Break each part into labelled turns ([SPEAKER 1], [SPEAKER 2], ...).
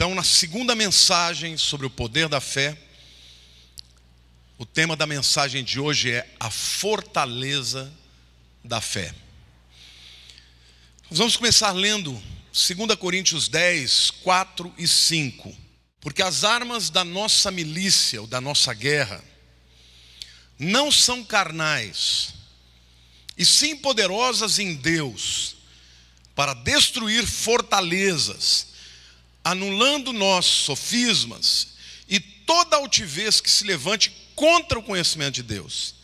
[SPEAKER 1] Então, na segunda mensagem sobre o poder da fé, o tema da mensagem de hoje é a fortaleza da fé. Nós vamos começar lendo 2 Coríntios 10, 4 e 5. Porque as armas da nossa milícia, ou da nossa guerra, não são carnais, e sim poderosas em Deus, para destruir fortalezas, anulando nossos sofismas e toda altivez que se levante contra o conhecimento de Deus,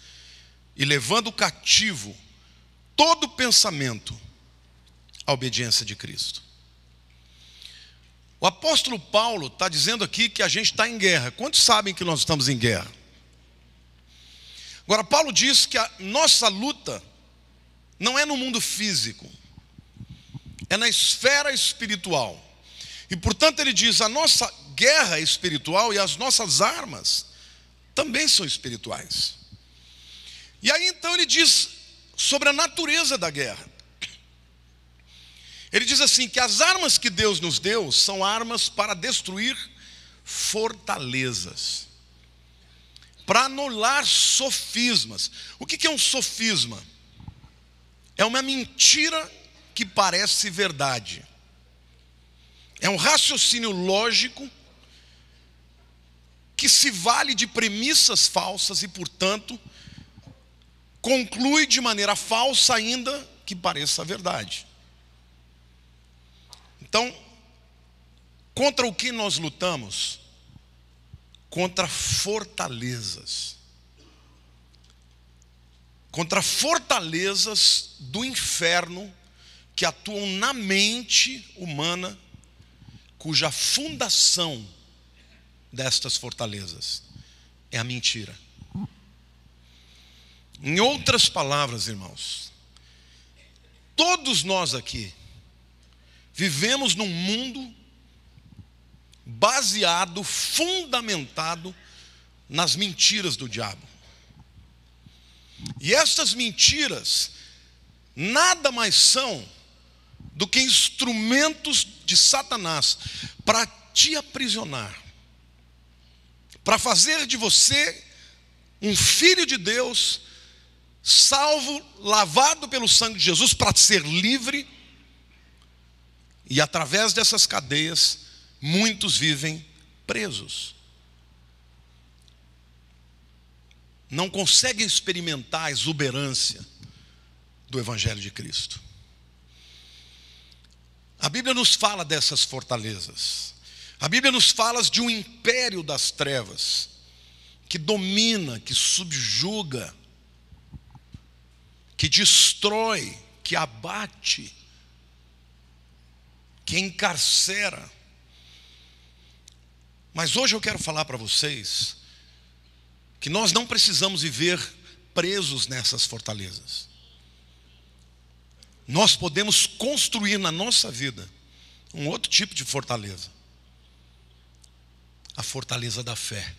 [SPEAKER 1] e levando cativo todo pensamento à obediência de Cristo. O apóstolo Paulo está dizendo aqui que a gente está em guerra. Quantos sabem que nós estamos em guerra? Agora, Paulo diz que a nossa luta não é no mundo físico, é na esfera espiritual. E portanto ele diz, a nossa guerra é espiritual e as nossas armas também são espirituais. E aí então ele diz sobre a natureza da guerra. Ele diz assim, que as armas que Deus nos deu são armas para destruir fortalezas, para anular sofismas. O que é um sofisma? É uma mentira que parece verdade. É um raciocínio lógico que se vale de premissas falsas e, portanto, conclui de maneira falsa ainda que pareça verdade. Então, contra o que nós lutamos? Contra fortalezas. Contra fortalezas do inferno que atuam na mente humana, cuja fundação destas fortalezas é a mentira. Em outras palavras, irmãos, todos nós aqui vivemos num mundo baseado, fundamentado nas mentiras do diabo. E essas mentiras nada mais são do que instrumentos de Satanás para te aprisionar, para fazer de você um filho de Deus, salvo, lavado pelo sangue de Jesus, para ser livre. E através dessas cadeias, muitos vivem presos. Não conseguem experimentar a exuberância do Evangelho de Cristo. A Bíblia nos fala dessas fortalezas. A Bíblia nos fala de um império das trevas, que domina, que subjuga, que destrói, que abate, que encarcera. Mas hoje eu quero falar para vocês que nós não precisamos viver presos nessas fortalezas. Nós podemos construir na nossa vida um outro tipo de fortaleza. A fortaleza da fé.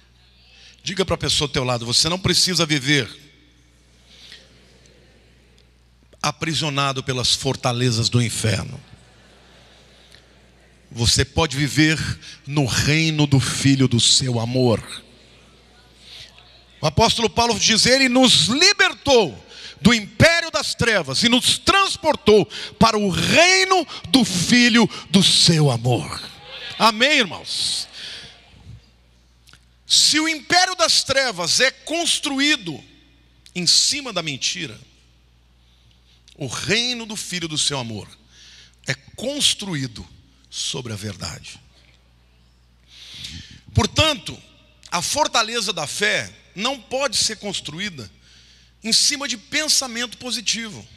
[SPEAKER 1] Diga para a pessoa ao teu lado, você não precisa viver aprisionado pelas fortalezas do inferno. Você pode viver no reino do Filho do seu amor. O apóstolo Paulo diz, ele nos libertou do império das trevas e nos transportou para o reino do Filho do seu amor. Amém, irmãos? Se o império das trevas é construído em cima da mentira, o reino do Filho do seu amor é construído sobre a verdade. Portanto, a fortaleza da fé não pode ser construída em cima de pensamento positivo.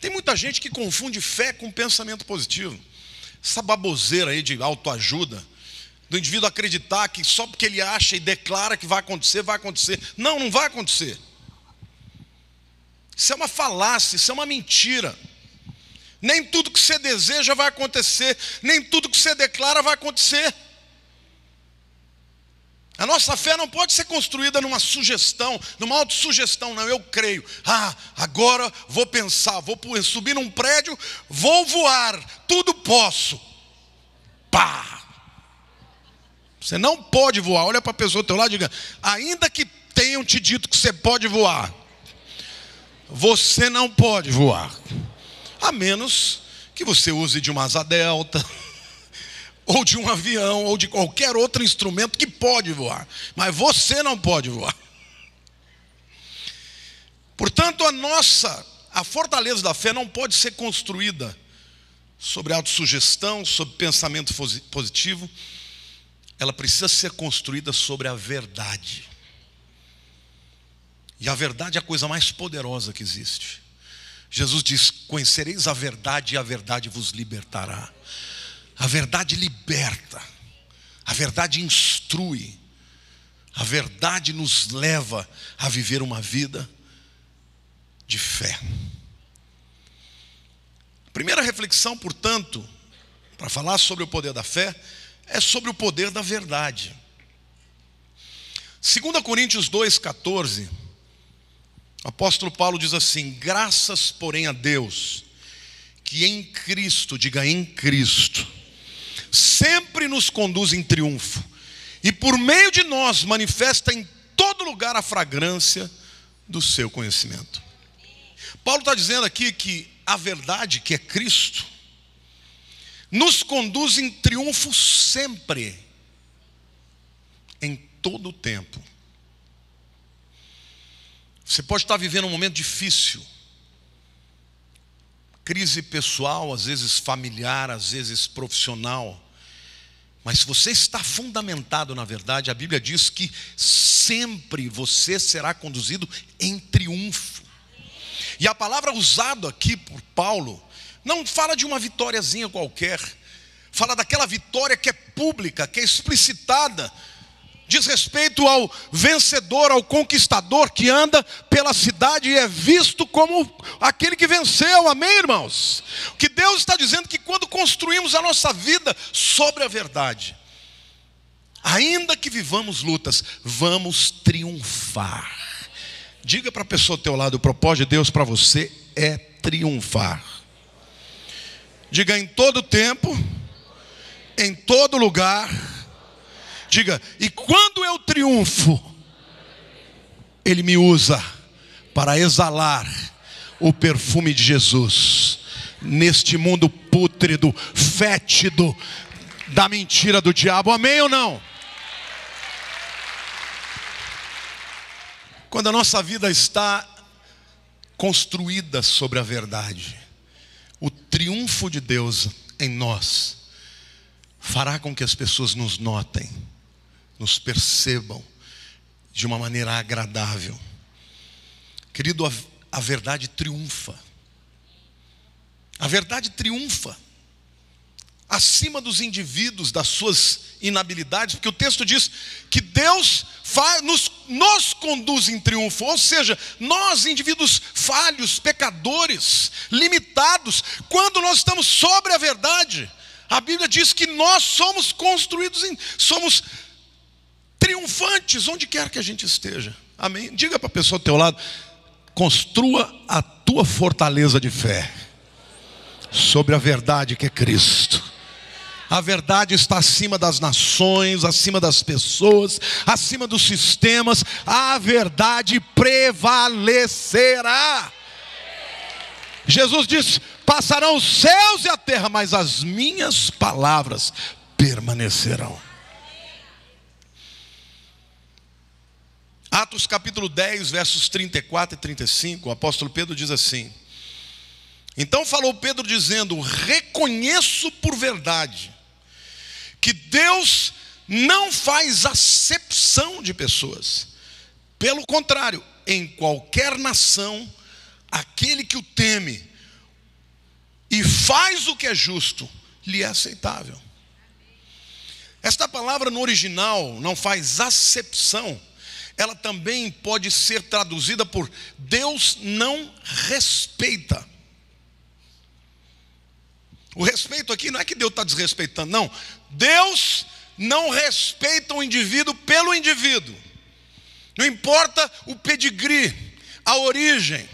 [SPEAKER 1] Tem muita gente que confunde fé com pensamento positivo. Essa baboseira aí de autoajuda, do indivíduo acreditar que só porque ele acha e declara que vai acontecer, vai acontecer. Não, não vai acontecer. Isso é uma falácia, isso é uma mentira. Nem tudo que você deseja vai acontecer, nem tudo que você declara vai acontecer. A nossa fé não pode ser construída numa sugestão, numa autossugestão, não. Eu creio, agora vou pensar, vou subir num prédio, vou voar, tudo posso. Pá! Você não pode voar. Olha para a pessoa do teu lado e diga: ainda que tenham te dito que você pode voar, você não pode voar. A menos que você use de uma asa delta, ou de um avião, ou de qualquer outro instrumento que pode voar. Mas você não pode voar. Portanto, a fortaleza da fé não pode ser construída sobre autossugestão, sobre pensamento positivo. Ela precisa ser construída sobre a verdade. E a verdade é a coisa mais poderosa que existe. Jesus diz: conhecereis a verdade e a verdade vos libertará. A verdade liberta, a verdade instrui, a verdade nos leva a viver uma vida de fé. A primeira reflexão, portanto, para falar sobre o poder da fé, é sobre o poder da verdade. 2 Coríntios 2,14, o apóstolo Paulo diz assim: graças, porém, a Deus, que em Cristo, diga em Cristo, sempre nos conduz em triunfo, e por meio de nós manifesta em todo lugar a fragrância do seu conhecimento. Paulo está dizendo aqui que a verdade, que é Cristo, nos conduz em triunfo sempre, em todo o tempo. Você pode estar vivendo um momento difícil, crise pessoal, às vezes familiar, às vezes profissional, mas se você está fundamentado na verdade, a Bíblia diz que sempre você será conduzido em triunfo. E a palavra usada aqui por Paulo não fala de uma vitóriazinha qualquer, fala daquela vitória que é pública, que é explicitada, diz respeito ao vencedor, ao conquistador que anda pela cidade e é visto como aquele que venceu. Amém, irmãos? O que Deus está dizendo é que quando construímos a nossa vida sobre a verdade, ainda que vivamos lutas, vamos triunfar. Diga para a pessoa ao teu lado: o propósito de Deus para você é triunfar. Diga: em todo tempo, em todo lugar. Diga: e quando eu triunfo, Ele me usa para exalar o perfume de Jesus neste mundo pútrido, fétido da mentira do diabo. Amém ou não? Quando a nossa vida está construída sobre a verdade, o triunfo de Deus em nós fará com que as pessoas nos notem, nos percebam de uma maneira agradável. Querido, a verdade triunfa. A verdade triunfa acima dos indivíduos, das suas inabilidades, porque o texto diz que Deus nos conduz em triunfo. Ou seja, nós, indivíduos falhos, pecadores, limitados, quando nós estamos sobre a verdade, a Bíblia diz que nós somos construídos, somos triunfantes onde quer que a gente esteja. Amém? Diga para a pessoa ao teu lado: construa a tua fortaleza de fé sobre a verdade que é Cristo. A verdade está acima das nações, acima das pessoas, acima dos sistemas. A verdade prevalecerá. Jesus disse: passarão os céus e a terra, mas as minhas palavras permanecerão. Atos capítulo 10, versos 34 e 35, o apóstolo Pedro diz assim: então falou Pedro dizendo: reconheço por verdade que Deus não faz acepção de pessoas. Pelo contrário, em qualquer nação, aquele que o teme e faz o que é justo, lhe é aceitável. Esta palavra no original, não faz acepção, ela também pode ser traduzida por Deus não respeita. O respeito aqui não é que Deus está desrespeitando, não. Deus não respeita o indivíduo pelo indivíduo. Não importa o pedigree, a origem.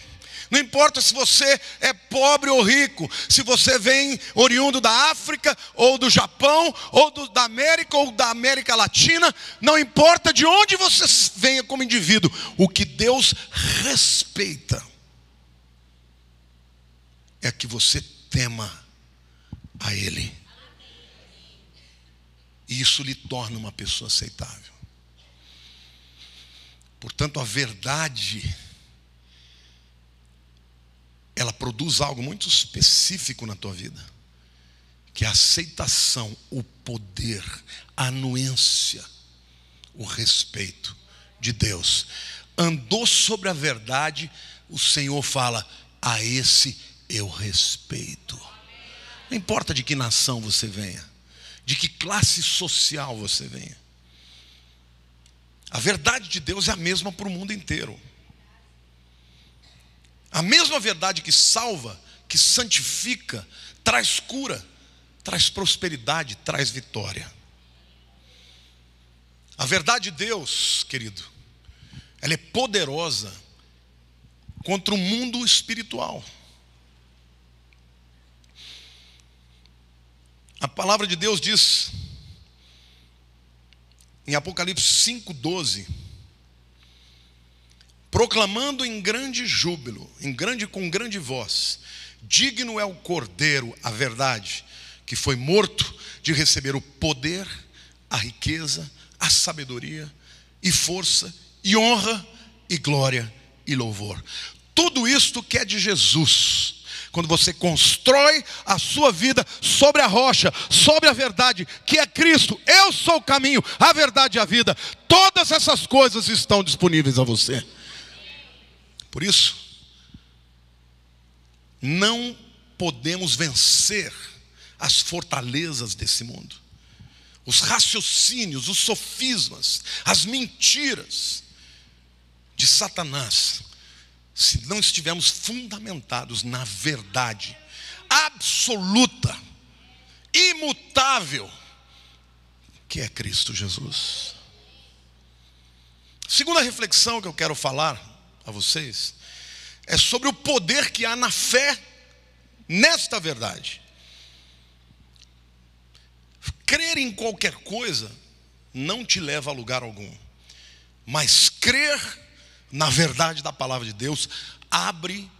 [SPEAKER 1] Não importa se você é pobre ou rico, se você vem oriundo da África, ou do Japão, ou da América, ou da América Latina, não importa de onde você venha como indivíduo, o que Deus respeita é que você tema a Ele. E isso lhe torna uma pessoa aceitável. Portanto, a verdade, ela produz algo muito específico na tua vida, que é a aceitação, o poder, a anuência, o respeito de Deus. Andou sobre a verdade, o Senhor fala: a esse eu respeito. Não importa de que nação você venha, de que classe social você venha, a verdade de Deus é a mesma para o mundo inteiro. A mesma verdade que salva, que santifica, traz cura, traz prosperidade, traz vitória. A verdade de Deus, querido, ela é poderosa contra o mundo espiritual. A palavra de Deus diz em Apocalipse 5:12, proclamando em grande júbilo, com grande voz: digno é o Cordeiro, a verdade, que foi morto, de receber o poder, a riqueza, a sabedoria e força e honra e glória e louvor. Tudo isto que é de Jesus. Quando você constrói a sua vida sobre a rocha, sobre a verdade, que é Cristo, eu sou o caminho, a verdade e a vida, todas essas coisas estão disponíveis a você. Por isso, não podemos vencer as fortalezas desse mundo, os raciocínios, os sofismas, as mentiras de Satanás, se não estivermos fundamentados na verdade absoluta, imutável, que é Cristo Jesus. Segunda reflexão que eu quero falar a vocês é sobre o poder que há na fé nesta verdade. Crer em qualquer coisa não te leva a lugar algum, mas crer na verdade da palavra de Deus abre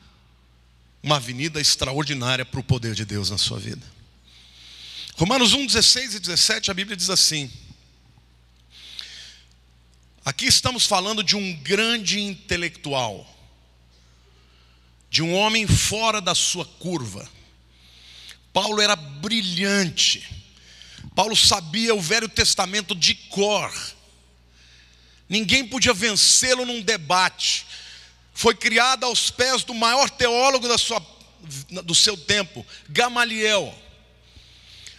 [SPEAKER 1] uma avenida extraordinária para o poder de Deus na sua vida. Romanos 1:16 e 17, a Bíblia diz assim: aqui estamos falando de um grande intelectual, de um homem fora da sua curva. Paulo era brilhante. Paulo sabia o Velho Testamento de cor. Ninguém podia vencê-lo num debate. Foi criado aos pés do maior teólogo do seu tempo, Gamaliel.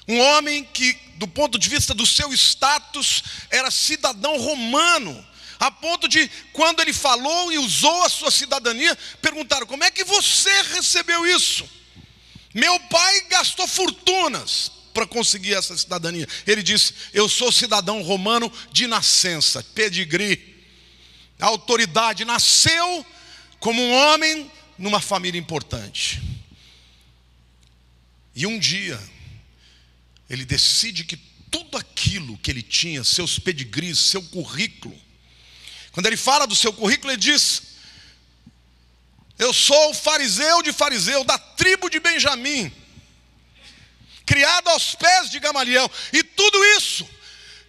[SPEAKER 1] Um homem que, do ponto de vista do seu status, era cidadão romano. A ponto de, quando ele falou e usou a sua cidadania, perguntaram: como é que você recebeu isso? Meu pai gastou fortunas para conseguir essa cidadania. Ele disse: eu sou cidadão romano de nascença, pedigree, autoridade, nasceu como um homem numa família importante. E um dia ele decide que tudo aquilo que ele tinha, seus pedigrees, seu currículo, quando ele fala do seu currículo, ele diz: eu sou fariseu de fariseu, da tribo de Benjamim, criado aos pés de Gamaliel, e tudo isso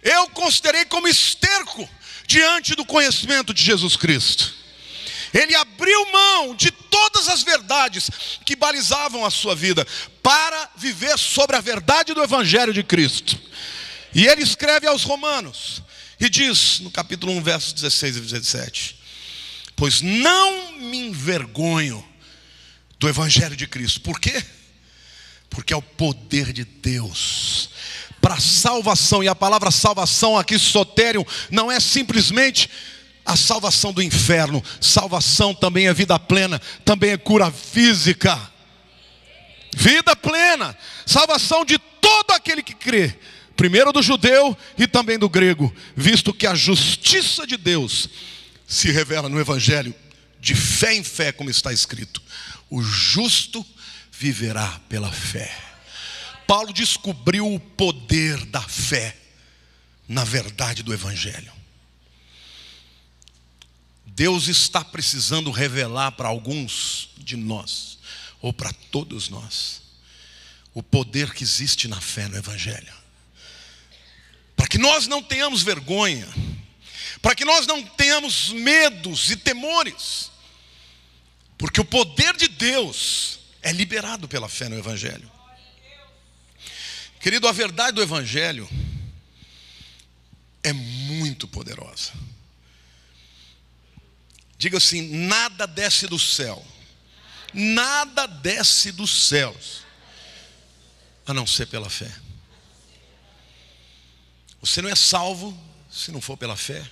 [SPEAKER 1] eu considerei como esterco diante do conhecimento de Jesus Cristo. Ele abriu mão de todas as verdades que balizavam a sua vida para viver sobre a verdade do Evangelho de Cristo. E ele escreve aos Romanos e diz no capítulo 1, versos 16 e 17: pois não me envergonho do Evangelho de Cristo. Por quê? Porque é o poder de Deus para a salvação. E a palavra salvação aqui, soterion, não é simplesmente a salvação do inferno. Salvação também é vida plena, também é cura física. Vida plena, salvação de todo aquele que crê, primeiro do judeu e também do grego, visto que a justiça de Deus se revela no Evangelho de fé em fé, como está escrito: o justo viverá pela fé. Paulo descobriu o poder da fé na verdade do Evangelho. Deus está precisando revelar para alguns de nós, ou para todos nós, o poder que existe na fé no Evangelho. Para que nós não tenhamos vergonha, para que nós não tenhamos medos e temores, porque o poder de Deus é liberado pela fé no Evangelho. Querido, a verdade do Evangelho é muito poderosa. Diga assim: nada desce do céu, nada desce dos céus, a não ser pela fé. Você não é salvo se não for pela fé.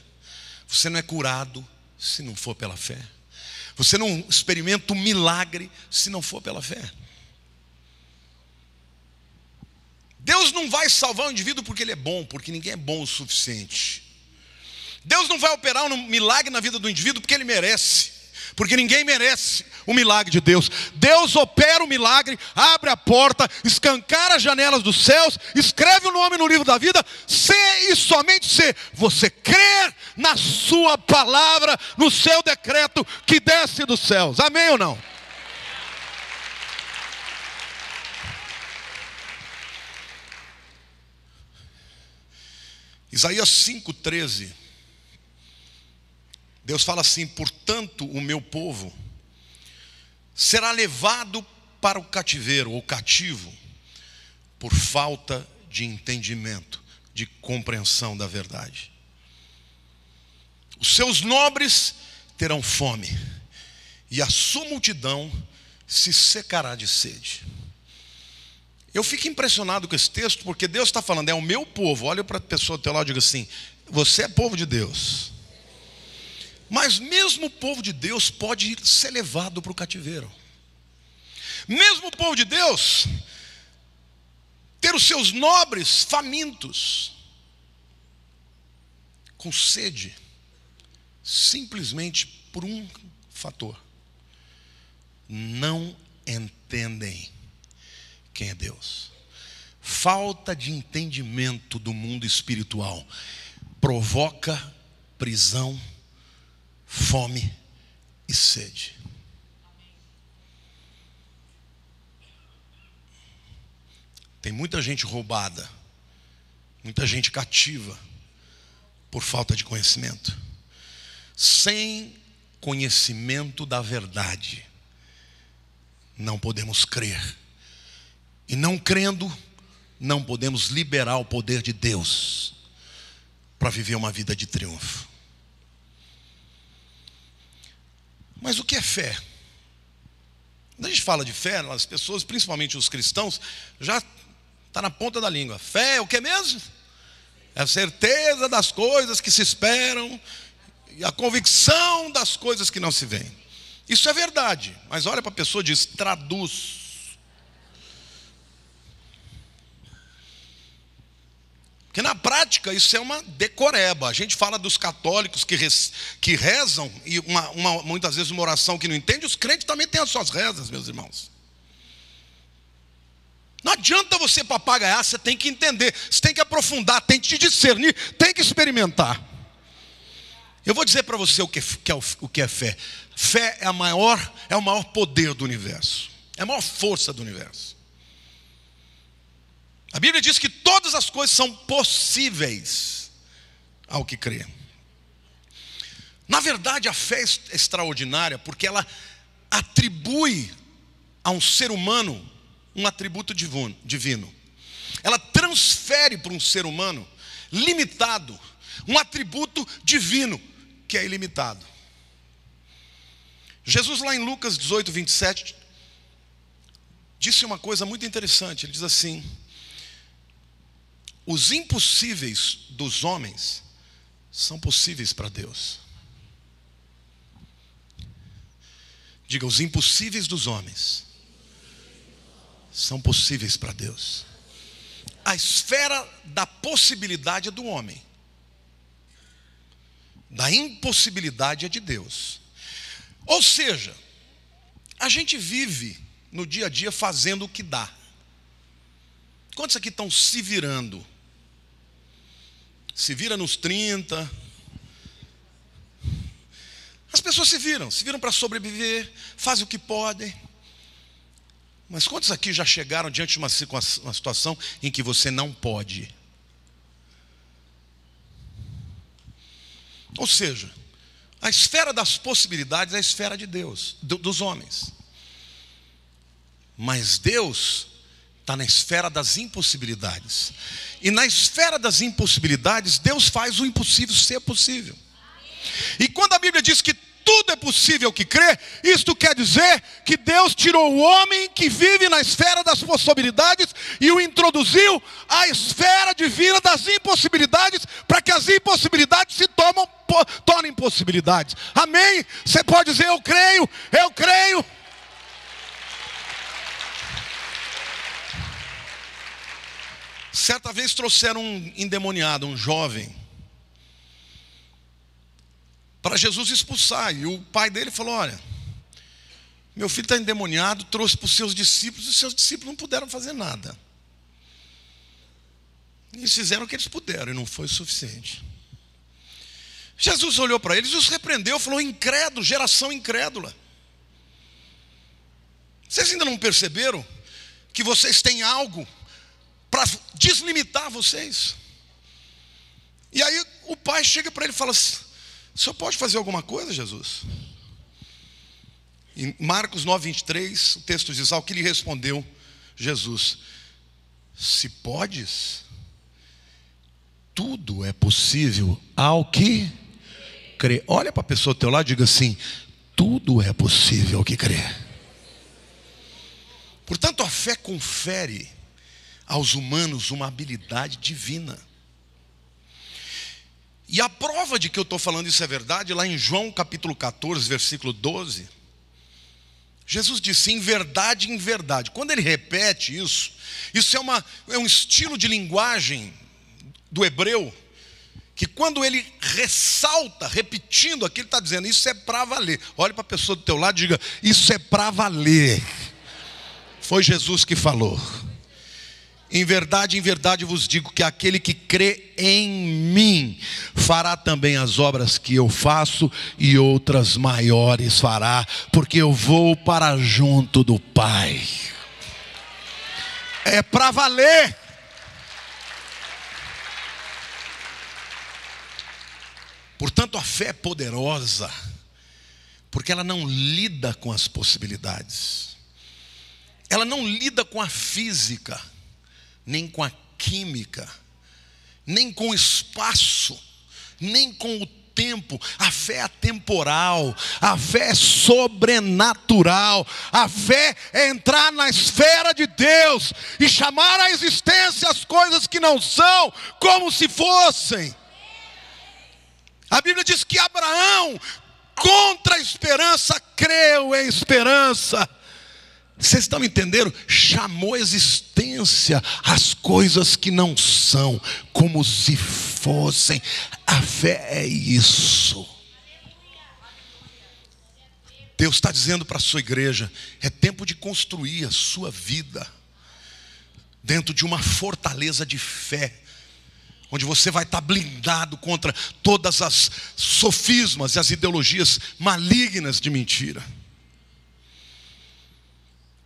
[SPEAKER 1] Você não é curado se não for pela fé. Você não experimenta um milagre se não for pela fé. Deus não vai salvar o indivíduo porque ele é bom, porque ninguém é bom o suficiente. Deus não vai operar um milagre na vida do indivíduo porque ele merece, porque ninguém merece o milagre de Deus. Deus opera o milagre, abre a porta, escancara as janelas dos céus, escreve o nome no livro da vida, se e somente se você crer na sua palavra, no seu decreto que desce dos céus. Amém ou não? Isaías 5,13. Deus fala assim: portanto o meu povo será levado para o cativeiro, ou cativo, por falta de entendimento, de compreensão da verdade. Os seus nobres terão fome, e a sua multidão se secará de sede. Eu fico impressionado com esse texto, porque Deus está falando: é o meu povo. Olha para a pessoa do teu lado e diga assim: você é povo de Deus. Mas mesmo o povo de Deus pode ser levado para o cativeiro. Mesmo o povo de Deus ter os seus nobres famintos, com sede, simplesmente por um fator: não entendem quem é Deus. Falta de entendimento do mundo espiritual provoca prisão, fome e sede. Tem muita gente roubada, muita gente cativa por falta de conhecimento. Sem conhecimento da verdade, não podemos crer. E não crendo, não podemos liberar o poder de Deus para viver uma vida de triunfo. Mas o que é fé? Quando a gente fala de fé, as pessoas, principalmente os cristãos, já está na ponta da língua. Fé é o que mesmo? É a certeza das coisas que se esperam e a convicção das coisas que não se veem. Isso é verdade, mas olha para a pessoa e diz: traduz. Porque na prática isso é uma decoreba. A gente fala dos católicos que rezam, e muitas vezes uma oração que não entende. Os crentes também têm as suas rezas, meus irmãos. Não adianta você papagaiar, você tem que entender, você tem que aprofundar, tem que discernir, tem que experimentar. Eu vou dizer para você o que é fé. Fé é o maior poder do universo, é a maior força do universo. A Bíblia diz que todas as coisas são possíveis ao que crê. Na verdade, a fé é extraordinária porque ela atribui a um ser humano um atributo divino. Ela transfere para um ser humano limitado um atributo divino que é ilimitado. Jesus, lá em Lucas 18, 27, disse uma coisa muito interessante. Ele diz assim: os impossíveis dos homens são possíveis para Deus. Diga: os impossíveis dos homens são possíveis para Deus. A esfera da possibilidade é do homem, da impossibilidade é de Deus. Ou seja, a gente vive no dia a dia fazendo o que dá. Quantos aqui estão se virando? Se vira nos 30. As pessoas se viram para sobreviver, fazem o que podem. Mas quantos aqui já chegaram diante de uma situação em que você não pode? Ou seja, a esfera das possibilidades é a esfera de Deus, dos homens. Mas Deus está na esfera das impossibilidades. E na esfera das impossibilidades, Deus faz o impossível ser possível. E quando a Bíblia diz que tudo é possível que crê, isto quer dizer que Deus tirou o homem que vive na esfera das possibilidades e o introduziu à esfera divina das impossibilidades, para que as impossibilidades se tornem possibilidades. Amém? Você pode dizer: eu creio, eu creio. Certa vez trouxeram um endemoniado, um jovem, para Jesus expulsar. E o pai dele falou: olha, meu filho está endemoniado, trouxe para os seus discípulos, e os seus discípulos não puderam fazer nada. Eles fizeram o que eles puderam, e não foi o suficiente. Jesus olhou para eles e os repreendeu, falou: incrédulo, geração incrédula. Vocês ainda não perceberam que vocês têm algo para deslimitar vocês? E aí o pai chega para ele e fala: o senhor pode fazer alguma coisa, Jesus? Em Marcos 9:23, o texto diz: ao que lhe respondeu Jesus: se podes, tudo é possível ao que crê. Olha para a pessoa do teu lado e diga assim: tudo é possível ao que crê. Portanto, a fé confere aos humanos uma habilidade divina. E a prova de que eu estou falando isso é verdade, lá em João capítulo 14, versículo 12, Jesus disse: em verdade, em verdade. Quando ele repete isso é um estilo de linguagem do hebreu, que quando ele ressalta, repetindo aqui, ele está dizendo: isso é para valer. Olhe para a pessoa do teu lado e diga: isso é para valer. Foi Jesus que falou. Em verdade vos digo que aquele que crê em mim fará também as obras que eu faço, e outras maiores fará, porque eu vou para junto do Pai. É para valer. Portanto, a fé é poderosa, porque ela não lida com as possibilidades, ela não lida com a física, nem com a química, nem com o espaço, nem com o tempo. A fé é atemporal, a fé é sobrenatural. A fé é entrar na esfera de Deus e chamar à existência as coisas que não são como se fossem. A Bíblia diz que Abraão, contra a esperança, creu em esperança. Vocês estão entendendo? Chamou a existência as coisas que não são como se fossem. A fé é isso. Deus está dizendo para a sua igreja: é tempo de construir a sua vida dentro de uma fortaleza de fé, onde você vai estar blindado contra todas as sofismas e as ideologias malignas de mentira.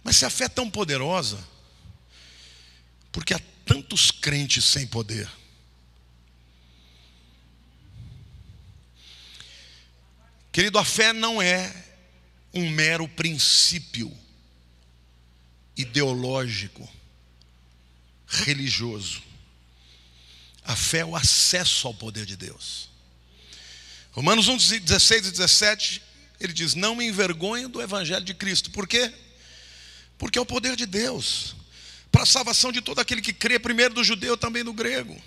[SPEAKER 1] Mas se a fé é tão poderosa, por que há tantos crentes sem poder? Querido, a fé não é um mero princípio ideológico, religioso. A fé é o acesso ao poder de Deus. Romanos 1, 16 e 17, ele diz: não me envergonho do evangelho de Cristo. Por quê? Porque é o poder de Deus para a salvação de todo aquele que crê, primeiro do judeu, também do grego.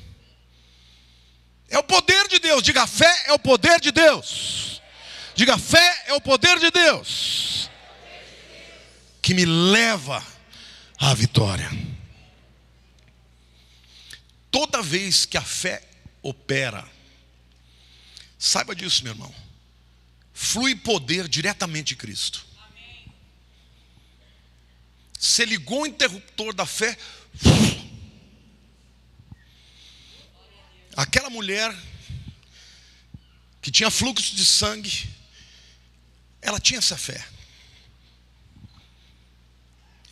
[SPEAKER 1] É o poder de Deus. Diga: a fé é o poder de Deus. Diga: a fé é o poder de Deus que me leva à vitória. Toda vez que a fé opera, saiba disso, meu irmão, flui poder diretamente de Cristo. Você ligou o interruptor da fé. Aquela mulher que tinha fluxo de sangue, ela tinha essa fé.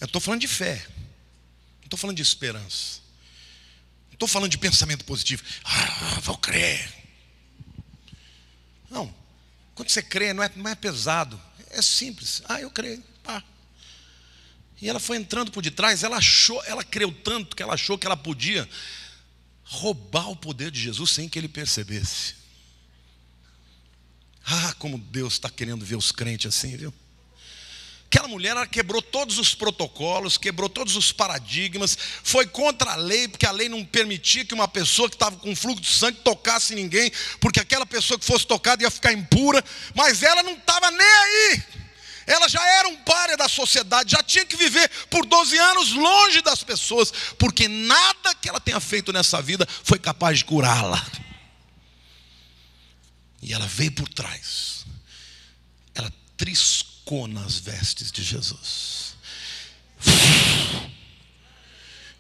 [SPEAKER 1] Eu estou falando de fé, não estou falando de esperança, não estou falando de pensamento positivo. Vou crer. Não, quando você crê não é pesado, é simples. Eu creio. E ela foi entrando por detrás, ela creu tanto que ela achou que ela podia roubar o poder de Jesus sem que ele percebesse. Como Deus está querendo ver os crentes assim, viu? Aquela mulher, ela quebrou todos os protocolos, quebrou todos os paradigmas, foi contra a lei, porque a lei não permitia que uma pessoa que estava com fluxo de sangue tocasse ninguém, porque aquela pessoa que fosse tocada ia ficar impura, mas ela não estava nem aí. Ela já era um pária da sociedade, já tinha que viver por 12 anos longe das pessoas, porque nada que ela tenha feito nessa vida foi capaz de curá-la. E ela veio por trás, ela triscou nas vestes de Jesus.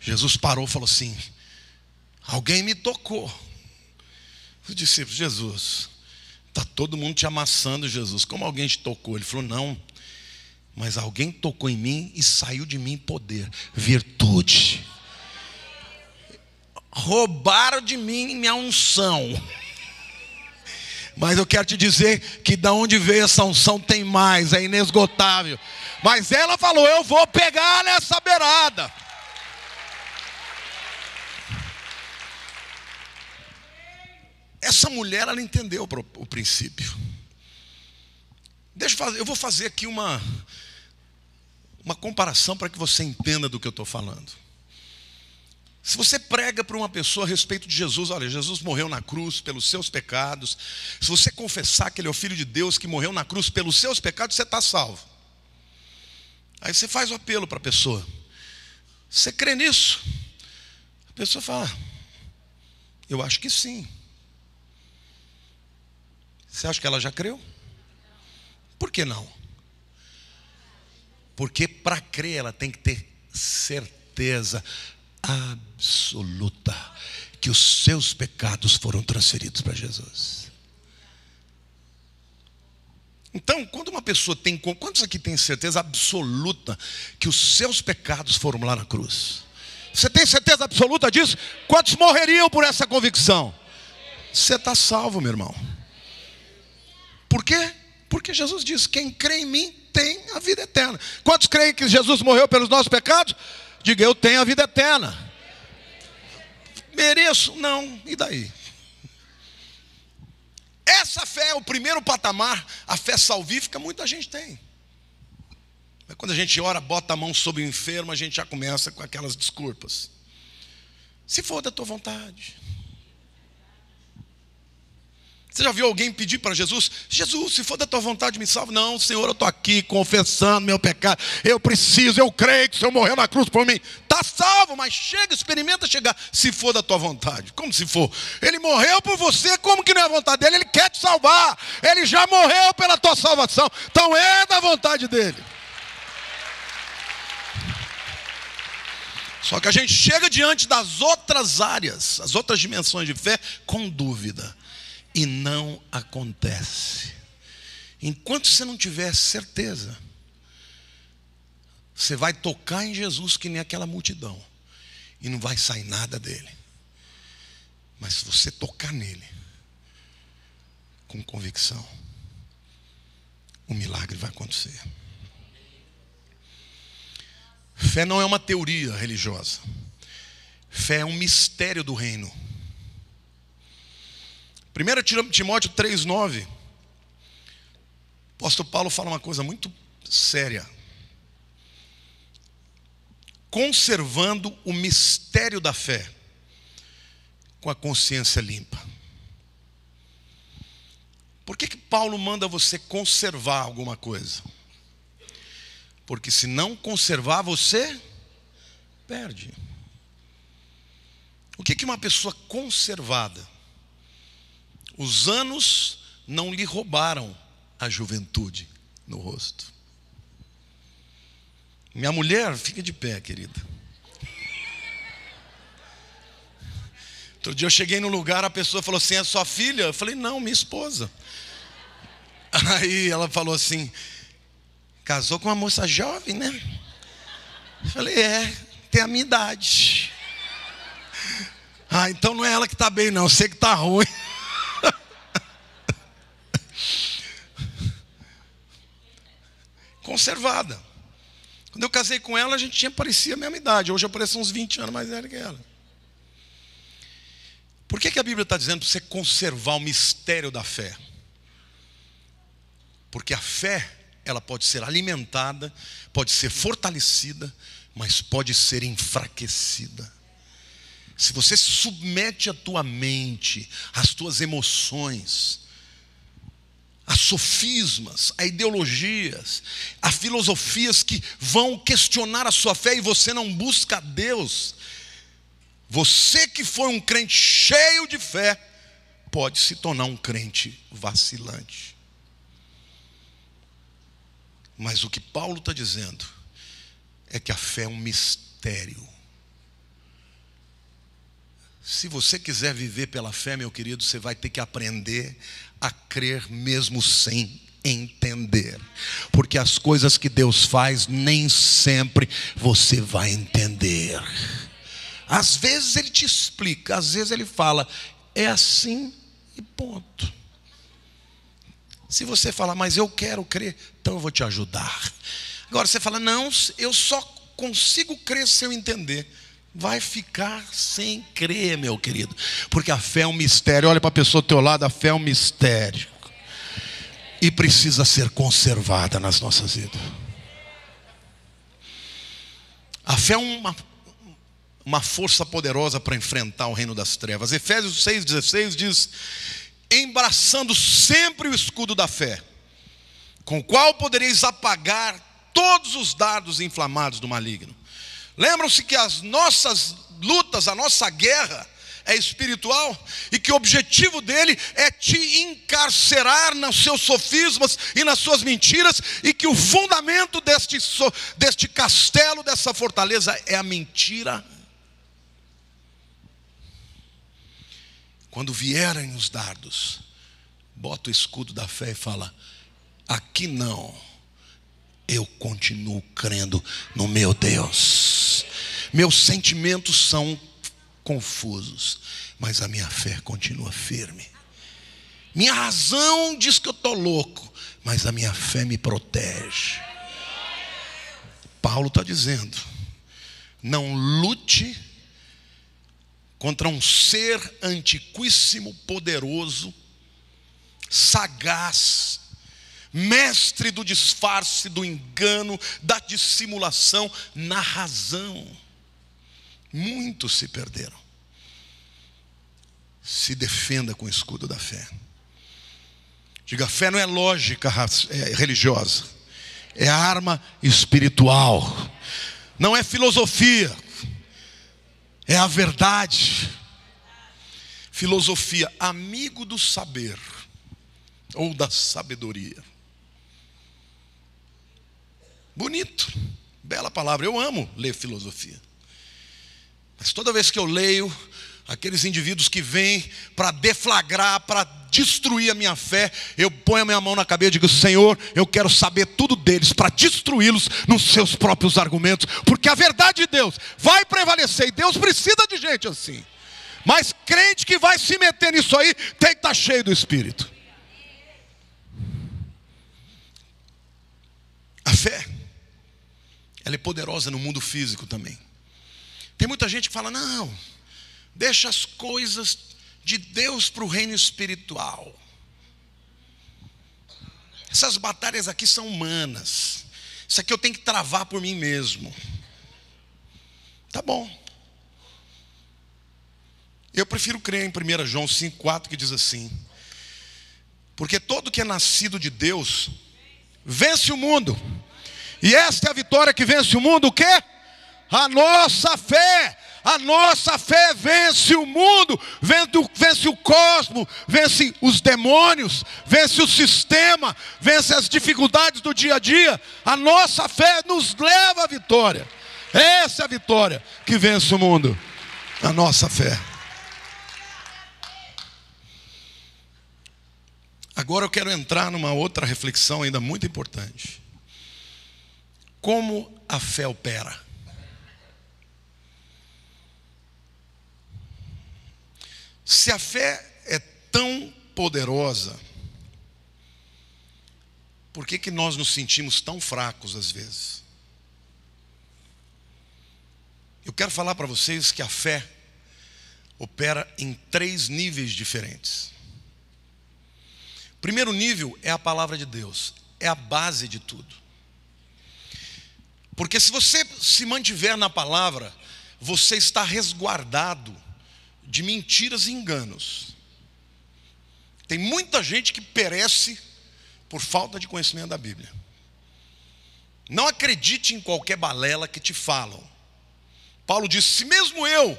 [SPEAKER 1] Jesus parou e falou assim: alguém me tocou. Os discípulos: Jesus, está todo mundo te amassando, Jesus, como alguém te tocou? Ele falou: não, mas alguém tocou em mim e saiu de mim poder, virtude. Roubaram de mim minha unção. Mas eu quero te dizer que da onde veio essa unção tem mais, é inesgotável. Mas ela falou: eu vou pegar nessa beirada. Essa mulher, ela entendeu o princípio. Eu vou fazer aqui uma comparação para que você entenda do que eu estou falando. Se você prega para uma pessoa a respeito de Jesus: olha, Jesus morreu na cruz pelos seus pecados. Se você confessar que Ele é o Filho de Deus que morreu na cruz pelos seus pecados, você está salvo. Aí você faz o apelo para a pessoa: você crê nisso? A pessoa fala: eu acho que sim. Você acha que ela já creu? Por que não? Porque para crer ela tem que ter certeza absoluta que os seus pecados foram transferidos para Jesus. Então, quando uma pessoa tem... Quantos aqui tem certeza absoluta que os seus pecados foram lá na cruz? Você tem certeza absoluta disso? Quantos morreriam por essa convicção? Você está salvo, meu irmão. Por quê? Porque Jesus disse: quem crê em mim tem a vida eterna. Quantos creem que Jesus morreu pelos nossos pecados? Diga: eu tenho a vida eterna. Mereço? Não. E daí? Essa fé é o primeiro patamar. A fé salvífica muita gente tem. Mas quando a gente ora, bota a mão sobre o enfermo, a gente já começa com aquelas desculpas. Se for da tua vontade. Você já viu alguém pedir para Jesus: Jesus, se for da tua vontade, me salva? Não, Senhor, eu estou aqui confessando meu pecado. Eu preciso, eu creio que o Senhor morreu na cruz por mim. Está salvo, mas chega, experimenta chegar. Se for da tua vontade. Como se for? Ele morreu por você, como que não é a vontade dele? Ele quer te salvar. Ele já morreu pela tua salvação. Então é da vontade dele. Só que a gente chega diante das outras áreas, as outras dimensões de fé, com dúvida. E não acontece. Enquanto você não tiver certeza, você vai tocar em Jesus que nem aquela multidão, e não vai sair nada dele. Mas se você tocar nele com convicção, o milagre vai acontecer. Fé não é uma teoria religiosa. Fé é um mistério do reino. 1 Timóteo 3,9, o apóstolo Paulo fala uma coisa muito séria: conservando o mistério da fé com a consciência limpa. Por que Paulo manda você conservar alguma coisa? Porque se não conservar, você perde. O que uma pessoa conservada? Os anos não lhe roubaram a juventude no rosto. Minha mulher, fica de pé, querida. Outro dia eu cheguei no lugar, a pessoa falou assim: é sua filha? Eu falei: não, minha esposa. Aí ela falou assim: casou com uma moça jovem, né? Eu falei: é, tem a minha idade. Ah, então não é ela que está bem não, você que está ruim. Conservada. Quando eu casei com ela, a gente parecia a mesma idade. Hoje eu pareço uns 20 anos mais velho que ela. Por que a Bíblia está dizendo para você conservar o mistério da fé? Porque a fé, ela pode ser alimentada, pode ser fortalecida, mas pode ser enfraquecida. Se você submete a tua mente, as tuas emoções, a sofismas, a ideologias, a filosofias que vão questionar a sua fé e você não busca a Deus, você que foi um crente cheio de fé, pode se tornar um crente vacilante. Mas o que Paulo está dizendo é que a fé é um mistério. Se você quiser viver pela fé, meu querido, você vai ter que aprender a crer mesmo sem entender. Porque as coisas que Deus faz, nem sempre você vai entender. Às vezes Ele te explica, às vezes Ele fala, é assim e ponto. Se você falar, mas eu quero crer, então eu vou te ajudar. Agora você fala, não, eu só consigo crer se eu entender. Vai ficar sem crer, meu querido. Porque a fé é um mistério. Olha para a pessoa do teu lado, a fé é um mistério. E precisa ser conservada nas nossas vidas. A fé é uma força poderosa para enfrentar o reino das trevas. Efésios 6,16 diz: embraçando sempre o escudo da fé, com o qual podereis apagar todos os dardos inflamados do maligno. Lembram-se que as nossas lutas, a nossa guerra é espiritual, e que o objetivo dele é te encarcerar nos seus sofismas e nas suas mentiras, e que o fundamento deste castelo, dessa fortaleza, é a mentira. Quando vierem os dardos, bota o escudo da fé e fala: aqui não, eu continuo crendo no meu Deus. Meus sentimentos são confusos, mas a minha fé continua firme. Minha razão diz que eu estou louco, mas a minha fé me protege. Paulo está dizendo: não lute contra um ser antiquíssimo, poderoso, sagaz, mestre do disfarce, do engano, da dissimulação na razão. Muitos se perderam. Se defenda com o escudo da fé. Diga: fé não é lógica religiosa, é arma espiritual. Não é filosofia, é a verdade. Filosofia, amigo do saber ou da sabedoria. Bonito, bela palavra. Eu amo ler filosofia. Mas toda vez que eu leio, aqueles indivíduos que vêm para deflagrar, para destruir a minha fé, eu ponho a minha mão na cabeça e digo: Senhor, eu quero saber tudo deles, para destruí-los nos seus próprios argumentos, porque a verdade de Deus vai prevalecer, e Deus precisa de gente assim. Mas crente que vai se meter nisso aí, tem que estar cheio do Espírito. A fé, ela é poderosa no mundo físico também. Tem muita gente que fala: não, deixa as coisas de Deus para o reino espiritual. Essas batalhas aqui são humanas. Isso aqui eu tenho que travar por mim mesmo. Tá bom. Eu prefiro crer em 1 João 5,4, que diz assim: porque todo que é nascido de Deus vence o mundo. E esta é a vitória que vence o mundo, o quê? A nossa fé. A nossa fé vence o mundo, vence o cosmos, vence os demônios, vence o sistema, vence as dificuldades do dia a dia. A nossa fé nos leva à vitória. Essa é a vitória que vence o mundo. A nossa fé. Agora eu quero entrar numa outra reflexão ainda muito importante. Como a fé opera? Se a fé é tão poderosa, por que nós nos sentimos tão fracos às vezes? Eu quero falar para vocês que a fé opera em 3 níveis diferentes. O primeiro nível é a palavra de Deus, é a base de tudo. Porque se você se mantiver na palavra, você está resguardado de mentiras e enganos. Tem muita gente que perece por falta de conhecimento da Bíblia. Não acredite em qualquer balela que te falam. Paulo disse: se mesmo eu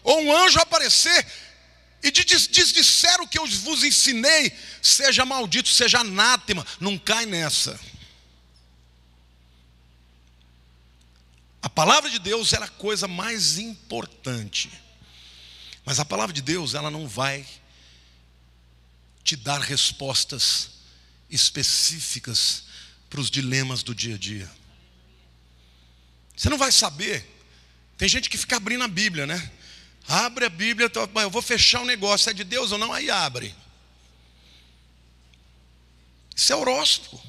[SPEAKER 1] ou um anjo aparecer e disser o que eu vos ensinei, seja maldito, seja anátema, não cai nessa. A palavra de Deus era a coisa mais importante. Mas a palavra de Deus, ela não vai te dar respostas específicas para os dilemas do dia a dia. Você não vai saber. Tem gente que fica abrindo a Bíblia, né? Abre a Bíblia, eu vou fechar um negócio, é de Deus ou não? Aí abre. Isso é horóscopo.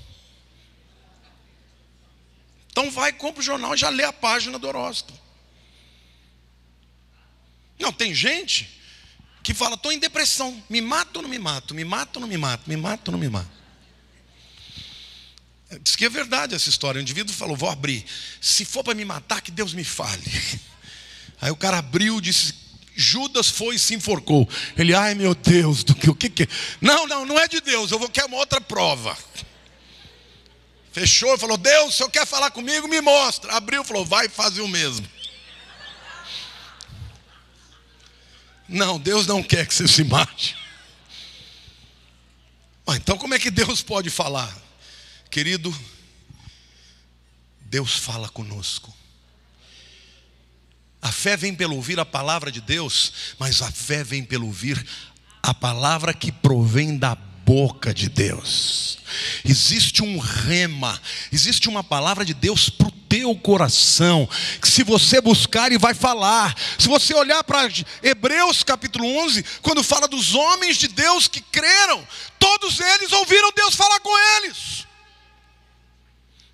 [SPEAKER 1] Então vai, compra o jornal e já lê a página do horóscopo. Não, tem gente que fala: estou em depressão, me mato ou não me mato? Me mato ou não me mato? Me mato ou não me mato? Diz que é verdade essa história. O indivíduo falou: vou abrir, se for para me matar, que Deus me fale. Aí o cara abriu, disse: Judas foi e se enforcou. Ele: ai meu Deus, o que é? Não é de Deus, eu vou querer uma outra prova. Fechou e falou: Deus, se o senhor quer falar comigo, me mostra. Abriu e falou: vai fazer o mesmo. Não, Deus não quer que você se mate. Então como é que Deus pode falar? Querido, Deus fala conosco. A fé vem pelo ouvir a palavra de Deus, mas a fé vem pelo ouvir a palavra que provém da boca de Deus. Existe um rema, existe uma palavra de Deus para o teu coração, que se você buscar, Ele vai falar. Se você olhar para Hebreus capítulo 11, quando fala dos homens de Deus que creram, todos eles ouviram Deus falar com eles.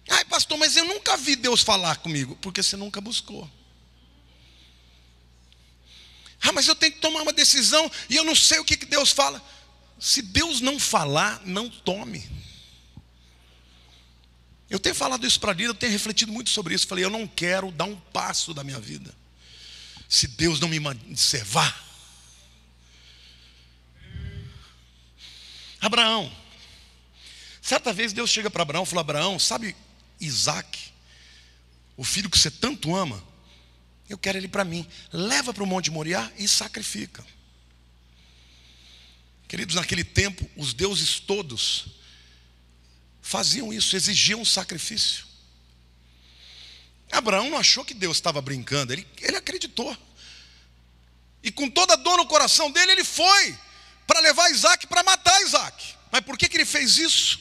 [SPEAKER 1] Ai pastor, mas eu nunca vi Deus falar comigo. Porque você nunca buscou. Ah, mas eu tenho que tomar uma decisão e eu não sei o que Deus fala. Se Deus não falar, não tome. Eu tenho falado isso para a Lira, eu tenho refletido muito sobre isso. Falei: eu não quero dar um passo da minha vida se Deus não me observar. Abraão. Certa vez Deus chega para Abraão e falou: Abraão, sabe Isaac, o filho que você tanto ama? Eu quero ele para mim. Leva para o Monte Moriá e sacrifica. Queridos, naquele tempo, os deuses todos faziam isso, exigiam um sacrifício. Abraão não achou que Deus estava brincando, ele acreditou. E com toda a dor no coração dele, ele foi para levar Isaac, para matar Isaac. Mas por que ele fez isso?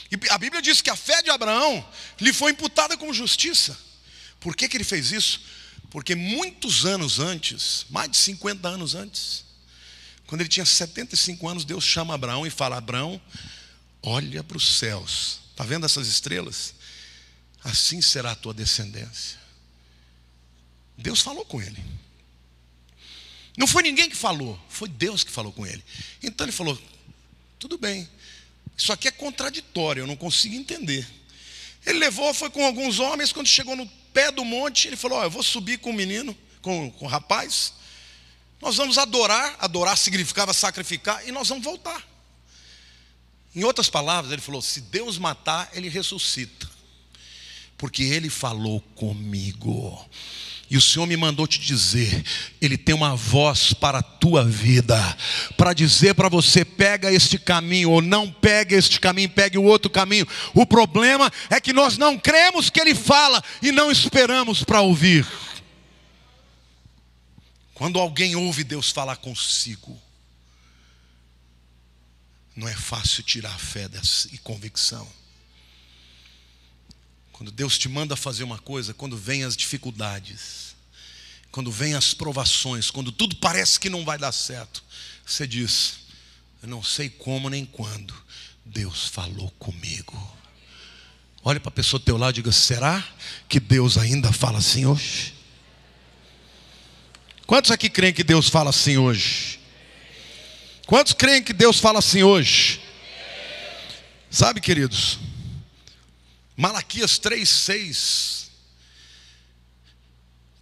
[SPEAKER 1] E a Bíblia diz que a fé de Abraão lhe foi imputada como justiça. Por que ele fez isso? Porque muitos anos antes, mais de 50 anos antes, quando ele tinha 75 anos, Deus chama Abraão e fala: Abraão, olha para os céus, está vendo essas estrelas? Assim será a tua descendência. Deus falou com ele. Não foi ninguém que falou, foi Deus que falou com ele. Então ele falou: tudo bem, isso aqui é contraditório, eu não consigo entender. Ele levou, foi com alguns homens. Quando chegou no pé do monte, ele falou: eu vou subir com o menino, com o rapaz. Nós vamos adorar. Adorar significava sacrificar. E nós vamos voltar. Em outras palavras, ele falou: se Deus matar, Ele ressuscita, porque Ele falou comigo. E o Senhor me mandou te dizer, Ele tem uma voz para a tua vida, para dizer para você, pega este caminho, ou não pega este caminho, pegue o outro caminho. O problema é que nós não cremos que Ele fala, e não esperamos para ouvir. Quando alguém ouve Deus falar consigo, não é fácil tirar a fé e convicção. Quando Deus te manda fazer uma coisa, quando vem as dificuldades, quando vem as provações, quando tudo parece que não vai dar certo, você diz, eu não sei como nem quando, Deus falou comigo. Olha para a pessoa do teu lado e diga, será que Deus ainda fala assim hoje? Quantos aqui creem que Deus fala assim hoje? Quantos creem que Deus fala assim hoje? Sabe, queridos, Malaquias 3:6,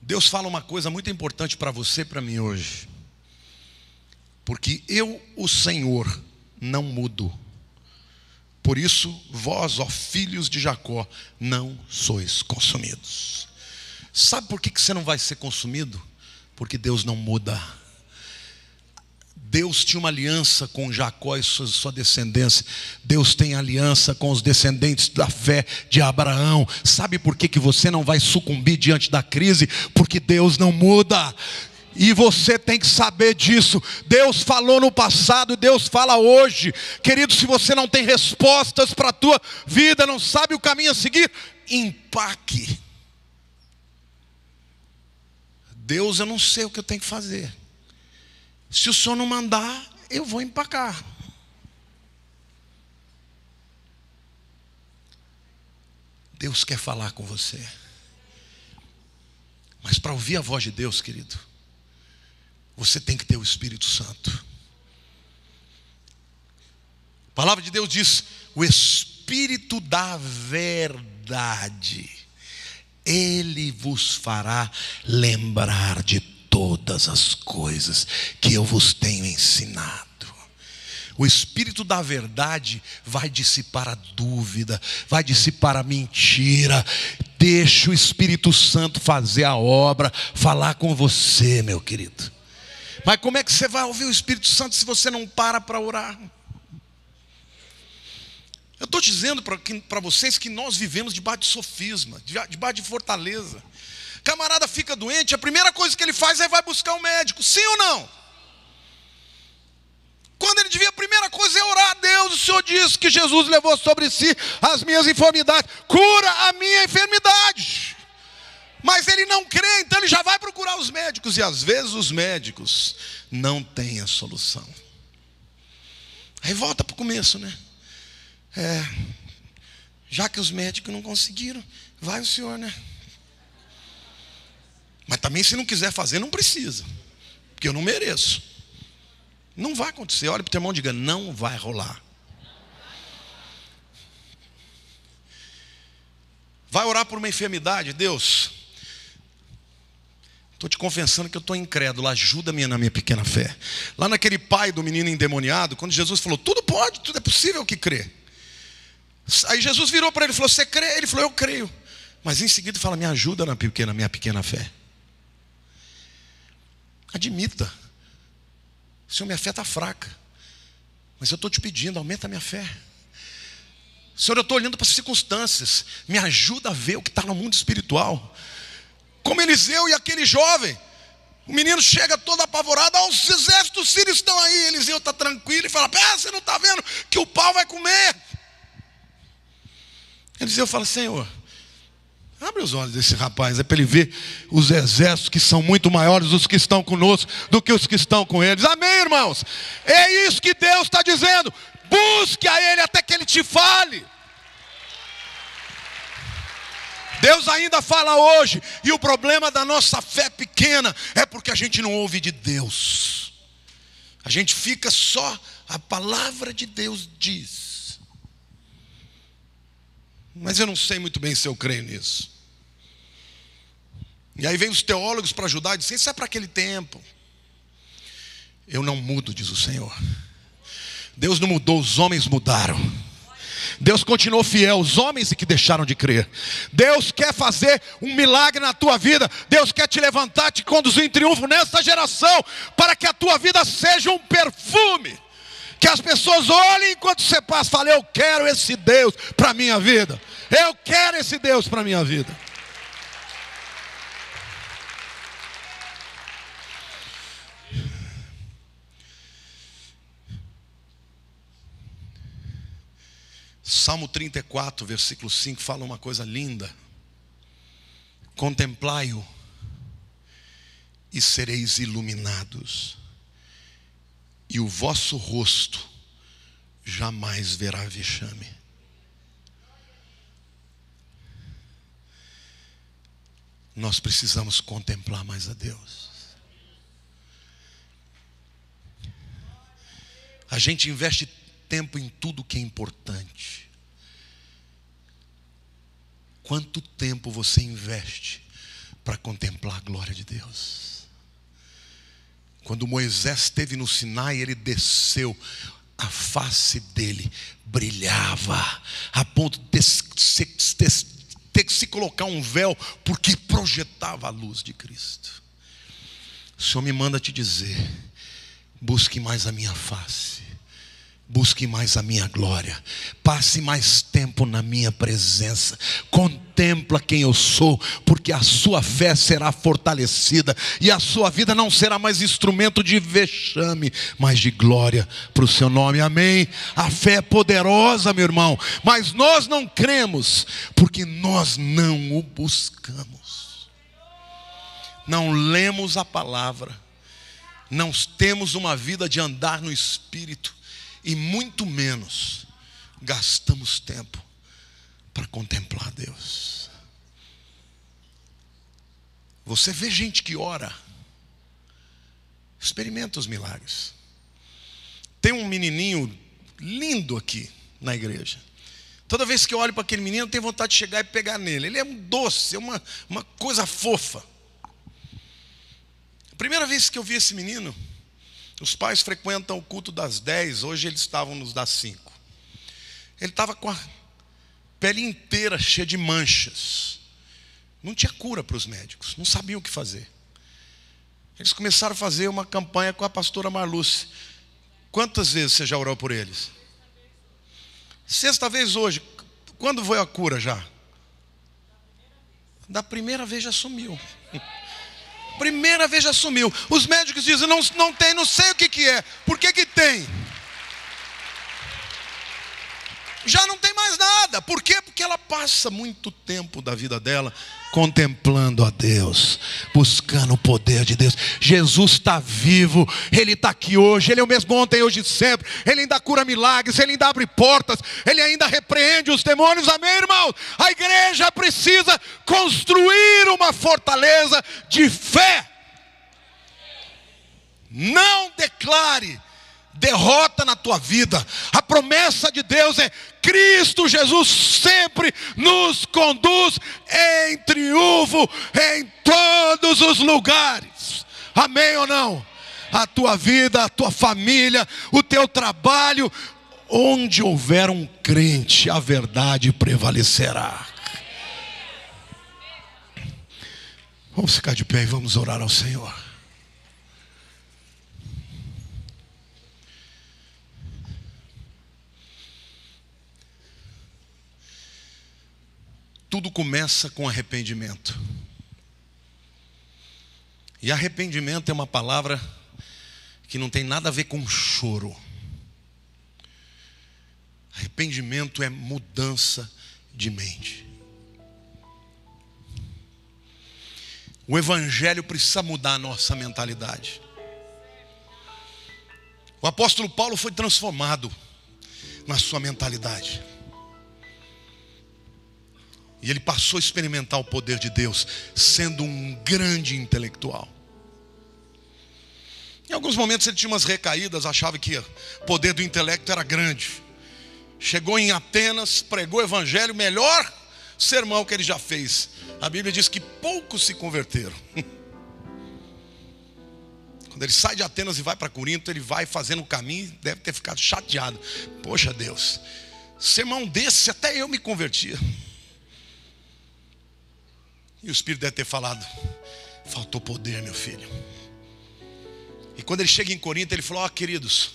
[SPEAKER 1] Deus fala uma coisa muito importante para você e para mim hoje. Porque eu, o Senhor, não mudo. Por isso, vós, ó filhos de Jacó, não sois consumidos. Sabe por que você não vai ser consumido? Porque Deus não muda. Deus tinha uma aliança com Jacó e sua descendência. Deus tem aliança com os descendentes da fé de Abraão. Sabe por que você não vai sucumbir diante da crise? Porque Deus não muda. E você tem que saber disso. Deus falou no passado, Deus fala hoje. Querido, se você não tem respostas para a tua vida, não sabe o caminho a seguir, empaque. Deus, eu não sei o que eu tenho que fazer. Se o Senhor não mandar, eu vou empacar. Deus quer falar com você. Mas para ouvir a voz de Deus, querido, você tem que ter o Espírito Santo. A palavra de Deus diz, o Espírito da verdade, Ele vos fará lembrar de todas as coisas que eu vos tenho ensinado. O Espírito da verdade vai dissipar a dúvida, vai dissipar a mentira. Deixa o Espírito Santo fazer a obra, falar com você, meu querido. Mas como é que você vai ouvir o Espírito Santo se você não para orar? Eu estou dizendo para vocês que nós vivemos debaixo de sofisma, debaixo de fortaleza. Camarada fica doente, a primeira coisa que ele faz é vai buscar um médico, sim ou não? Quando ele devia, a primeira coisa é orar a Deus. O Senhor disse que Jesus levou sobre si as minhas enfermidades, cura a minha enfermidade. Mas ele não crê, então ele já vai procurar os médicos, e às vezes os médicos não têm a solução. Aí volta para o começo, né? Já que os médicos não conseguiram, vai o senhor, né? Mas também se não quiser fazer, não precisa, porque eu não mereço. Não vai acontecer. Olha para o teu irmão e diga, não vai rolar. Vai orar por uma enfermidade, Deus, estou te confessando que eu estou incrédulo, ajuda-me na minha pequena fé. Lá naquele pai do menino endemoniado, quando Jesus falou, tudo pode, tudo é possível que crê. Aí Jesus virou para ele e falou, você crê? Ele falou, eu creio. Mas em seguida fala, me ajuda na minha pequena fé. Admita, Senhor, minha fé está fraca, mas eu estou te pedindo, aumenta a minha fé. Senhor, eu estou olhando para as circunstâncias, me ajuda a ver o que está no mundo espiritual. Como Eliseu e aquele jovem, o menino chega todo apavorado, os exércitos sírios estão aí. Eliseu está tranquilo e fala, você não está vendo que o pau vai comer? Eliseu fala, Senhor, abre os olhos desse rapaz, é para ele ver os exércitos que são muito maiores, os que estão conosco, do que os que estão com eles. Amém, irmãos? É isso que Deus está dizendo. Busque a Ele até que Ele te fale. Deus ainda fala hoje, e o problema da nossa fé pequena é porque a gente não ouve de Deus. A gente fica só, a palavra de Deus diz. Mas eu não sei muito bem se eu creio nisso. E aí vem os teólogos para ajudar e dizem, isso é para aquele tempo. Eu não mudo, diz o Senhor. Deus não mudou, os homens mudaram. Deus continuou fiel aos homens e que deixaram de crer. Deus quer fazer um milagre na tua vida. Deus quer te levantar, te conduzir em triunfo nessa geração, para que a tua vida seja um perfume, que as pessoas olhem enquanto você passa e falem: eu quero esse Deus para a minha vida. Eu quero esse Deus para a minha vida. Salmo 34, versículo 5, fala uma coisa linda: contemplai-o e sereis iluminados, e o vosso rosto jamais verá vexame. Nós precisamos contemplar mais a Deus. A gente investe tempo em tudo que é importante. Quanto tempo você investe para contemplar a glória de Deus? Quando Moisés esteve no Sinai, ele desceu, a face dele brilhava, a ponto de ter que se colocar um véu, porque projetava a luz de Cristo. O Senhor me manda te dizer: busque mais a minha face, busque mais a minha glória, passe mais tempo na minha presença, contempla quem eu sou, porque a sua fé será fortalecida, e a sua vida não será mais instrumento de vexame, mas de glória para o seu nome. Amém? A fé é poderosa, meu irmão, mas nós não cremos, porque nós não o buscamos. Não lemos a palavra, não temos uma vida de andar no Espírito, e muito menos gastamos tempo para contemplar Deus. Você vê gente que ora, experimenta os milagres. Tem um menininho lindo aqui na igreja. Toda vez que eu olho para aquele menino, eu tenho vontade de chegar e pegar nele. Ele é um doce, é uma coisa fofa. A primeira vez que eu vi esse menino, os pais frequentam o culto das 10, hoje eles estavam nos das 5. Ele estava com a pele inteira cheia de manchas. Não tinha cura para os médicos, não sabiam o que fazer. Eles começaram a fazer uma campanha com a pastora Marluce. Quantas vezes você já orou por eles? Sexta vez hoje. Quando foi a cura já? Da primeira vez já sumiu. Primeira vez já sumiu. Os médicos dizem: não tem, não sei o que é. Por que tem? Já não tem mais nada. Por quê? Porque ela passa muito tempo da vida dela contemplando a Deus, buscando o poder de Deus. Jesus está vivo, Ele está aqui hoje, Ele é o mesmo ontem, hoje e sempre. Ele ainda cura milagres, Ele ainda abre portas, Ele ainda repreende os demônios. Amém, irmãos? A igreja precisa construir uma fortaleza de fé. Não declare derrota na tua vida. A promessa de Deus é: Cristo Jesus sempre nos conduz em triunfo em todos os lugares. Amém ou não? A tua vida, a tua família, o teu trabalho, onde houver um crente, a verdade prevalecerá. Vamos ficar de pé e vamos orar ao Senhor. Tudo começa com arrependimento. E arrependimento é uma palavra que não tem nada a ver com choro. Arrependimento é mudança de mente. O Evangelho precisa mudar a nossa mentalidade. O apóstolo Paulo foi transformado na sua mentalidade. E ele passou a experimentar o poder de Deus, sendo um grande intelectual. Em alguns momentos ele tinha umas recaídas, achava que o poder do intelecto era grande. Chegou em Atenas, pregou o evangelho, melhor sermão que ele já fez. A Bíblia diz que poucos se converteram. Quando ele sai de Atenas e vai para Corinto, ele vai fazendo o caminho, deve ter ficado chateado. Poxa Deus, sermão desse, até eu me convertia. E o Espírito deve ter falado: faltou poder, meu filho. E quando ele chega em Corinto, ele falou: ó, queridos,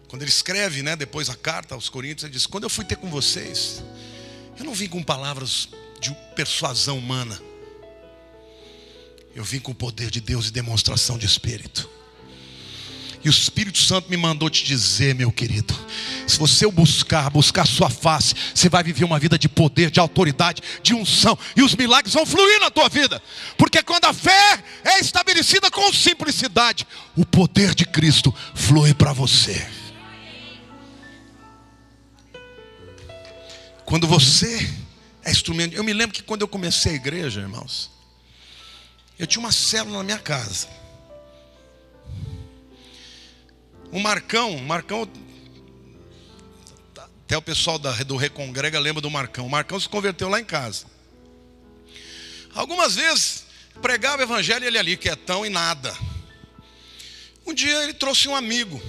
[SPEAKER 1] quando ele escreve, depois a carta aos Coríntios, ele diz: quando eu fui ter com vocês, eu não vim com palavras de persuasão humana, eu vim com o poder de Deus e demonstração de Espírito. E o Espírito Santo me mandou te dizer, meu querido, se você o buscar sua face, você vai viver uma vida de poder, de autoridade, de unção, e os milagres vão fluir na tua vida. Porque quando a fé é estabelecida com simplicidade, o poder de Cristo flui para você. Quando você é instrumento. Eu me lembro que quando eu comecei a igreja, irmãos, eu tinha uma célula na minha casa. O Marcão, até o pessoal do Recongrega lembra do Marcão. O Marcão se converteu lá em casa. Algumas vezes pregava o evangelho e ele ali quietão e nada. Um dia ele trouxe um amigo.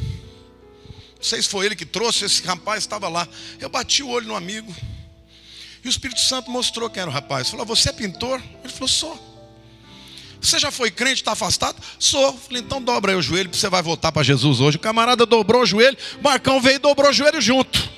[SPEAKER 1] Não sei se foi ele que trouxe, esse rapaz estava lá. Eu bati o olho no amigo. E o Espírito Santo mostrou quem era o rapaz. Falou: você é pintor? Ele falou: sou. Você já foi crente, está afastado? Sou. Falei: então dobra aí o joelho, porque você vai voltar para Jesus hoje. O camarada dobrou o joelho, Marcão veio e dobrou o joelho junto.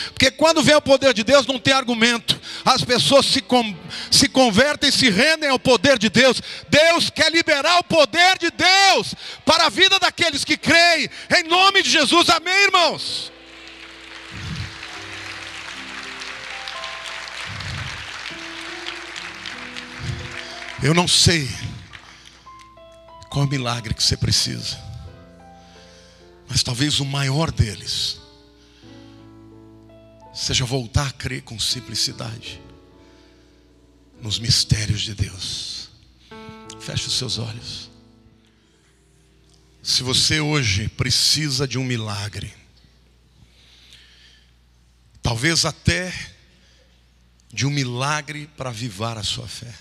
[SPEAKER 1] Porque quando vem o poder de Deus, não tem argumento. As pessoas se convertem, se rendem ao poder de Deus. Deus quer liberar o poder de Deus para a vida daqueles que creem, em nome de Jesus. Amém, irmãos? Eu não sei qual é o milagre que você precisa, mas talvez o maior deles seja voltar a crer com simplicidade nos mistérios de Deus. Feche os seus olhos. Se você hoje precisa de um milagre, talvez até de um milagre para avivar a sua fé,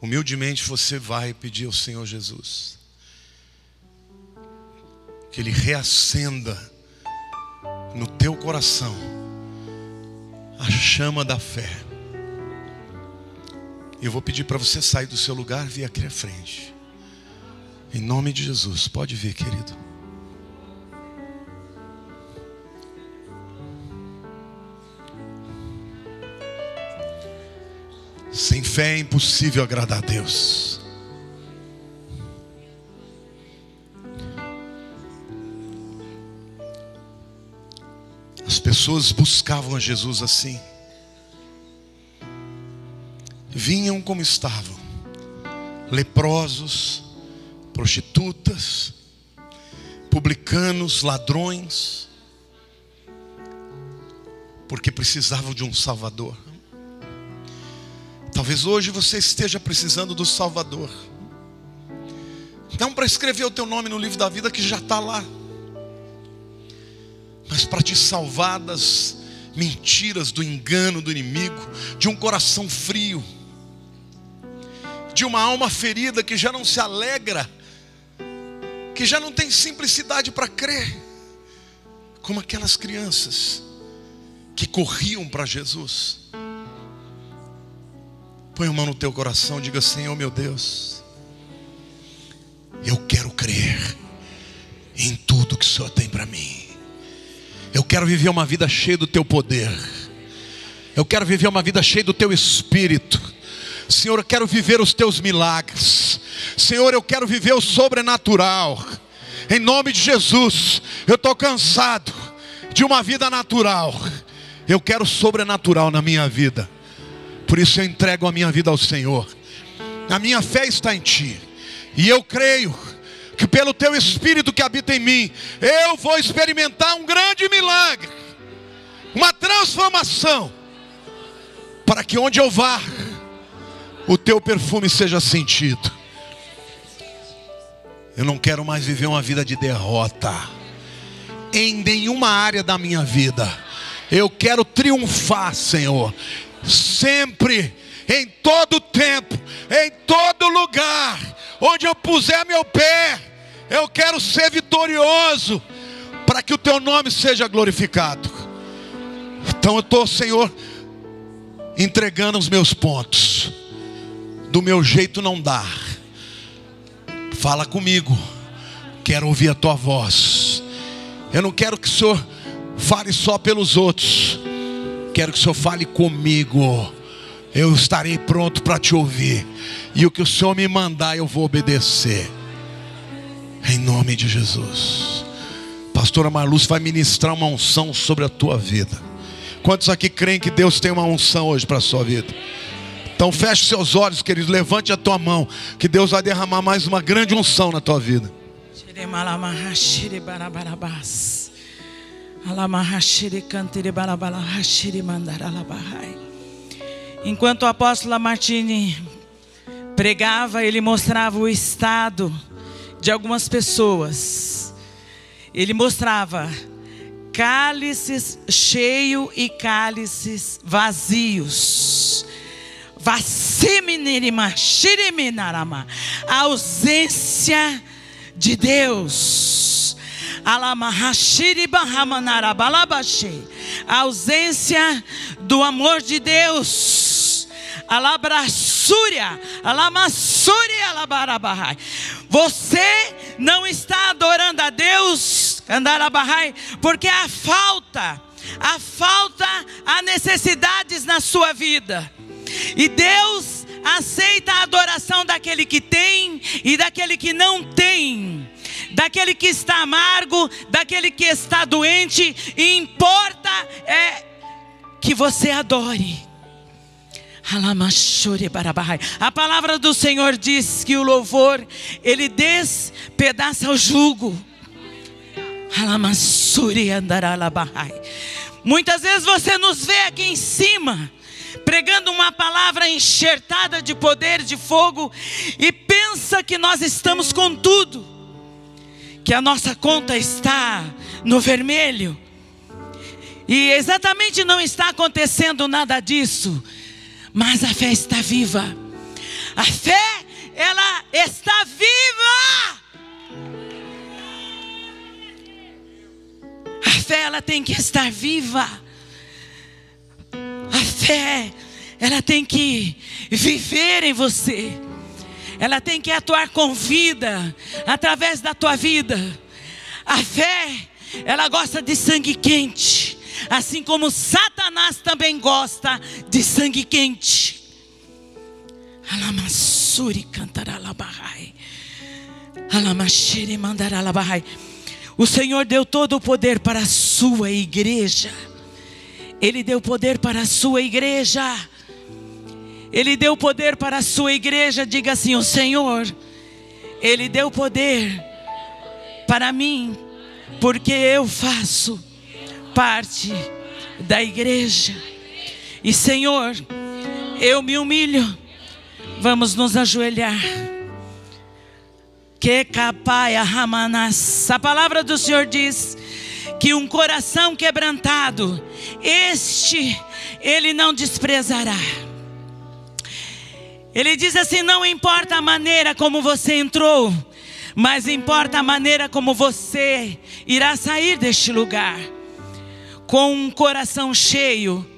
[SPEAKER 1] humildemente você vai pedir ao Senhor Jesus que Ele reacenda no teu coração a chama da fé. Eu vou pedir para você sair do seu lugar e vir aqui à frente, em nome de Jesus. Pode vir, querido. Sem fé é impossível agradar a Deus. As pessoas buscavam a Jesus assim. Vinham como estavam: leprosos, prostitutas, publicanos, ladrões, porque precisavam de um Salvador. Talvez hoje você esteja precisando do Salvador. Não para escrever o teu nome no livro da vida, que já está lá, mas para te salvar das mentiras, do engano do inimigo, de um coração frio, de uma alma ferida que já não se alegra, que já não tem simplicidade para crer, como aquelas crianças que corriam para Jesus. Põe a mão no teu coração e diga: Senhor meu Deus, eu quero crer em tudo que o Senhor tem para mim. Eu quero viver uma vida cheia do teu poder. Eu quero viver uma vida cheia do teu Espírito. Senhor, eu quero viver os teus milagres. Senhor, eu quero viver o sobrenatural. Em nome de Jesus. Eu estou cansado de uma vida natural. Eu quero sobrenatural na minha vida. Por isso eu entrego a minha vida ao Senhor. A minha fé está em Ti. E eu creio que pelo Teu Espírito que habita em mim, eu vou experimentar um grande milagre, uma transformação, para que onde eu vá, o Teu perfume seja sentido. Eu não quero mais viver uma vida de derrota em nenhuma área da minha vida. Eu quero triunfar, Senhor, sempre, em todo tempo, em todo lugar onde eu puser meu pé. Eu quero ser vitorioso, para que o teu nome seja glorificado. Então eu estou, Senhor, entregando os meus pontos. Do meu jeito não dá. Fala comigo. Quero ouvir a tua voz. Eu não quero que o Senhor fale só pelos outros. Quero que o Senhor fale comigo. Eu estarei pronto para te ouvir. E o que o Senhor me mandar, eu vou obedecer. Em nome de Jesus. Pastora Marlúcia vai ministrar uma unção sobre a tua vida. Quantos aqui creem que Deus tem uma unção hoje para a sua vida? Então feche seus olhos, queridos. Levante a tua mão, que Deus vai derramar mais uma grande unção na tua vida.
[SPEAKER 2] Enquanto o apóstolo Lamartine pregava, ele mostrava o estado de algumas pessoas. Ele mostrava cálices cheios e cálices vazios. A ausência de Deus. A ausência do amor de Deus. Você não está adorando a Deus, porque há necessidades na sua vida. E Deus aceita a adoração daquele que tem e daquele que não tem, daquele que está amargo, daquele que está doente. E importa é que você adore. A palavra do Senhor diz que o louvor, ele despedaça o jugo. Muitas vezes você nos vê aqui em cima pregando uma palavra enxertada de poder, de fogo, e pensa que nós estamos com tudo, que a nossa conta está no vermelho. E exatamente não está acontecendo nada disso. Mas a fé está viva. A fé, ela está viva. A fé, ela tem que estar viva. A fé, ela tem que viver em você. Ela tem que atuar com vida, através da tua vida. A fé, ela gosta de sangue quente. Assim como Satanás também gosta de sangue quente. O Senhor deu todo o poder para a sua igreja. Ele deu poder para a sua igreja. Ele deu poder para a sua igreja. Diga assim: o Senhor, Ele deu poder para mim, porque eu faço parte da igreja. E Senhor, eu me humilho. Vamos nos ajoelhar. Que capaia ramanas. A palavra do Senhor diz que um coração quebrantado, este Ele não desprezará. Ele diz assim: não importa a maneira como você entrou, mas importa a maneira como você irá sair deste lugar. Com um coração cheio,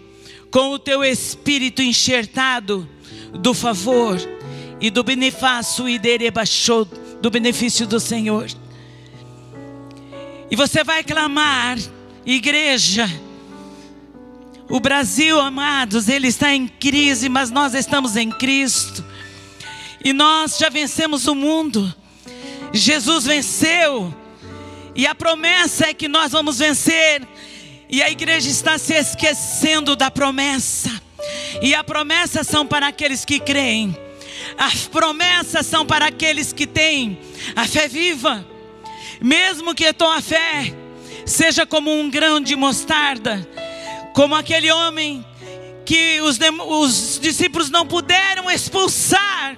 [SPEAKER 2] com o teu espírito enxertado do favor e do benefício do benefício do Senhor. E você vai clamar: igreja, o Brasil, amados, ele está em crise, mas nós estamos em Cristo. E nós já vencemos o mundo. Jesus venceu. E a promessa é que nós vamos vencer. E a igreja está se esquecendo da promessa. E a promessa são para aqueles que creem. As promessas são para aqueles que têm a fé viva. Mesmo que a tua fé seja como um grão de mostarda, como aquele homem que os discípulos não puderam expulsar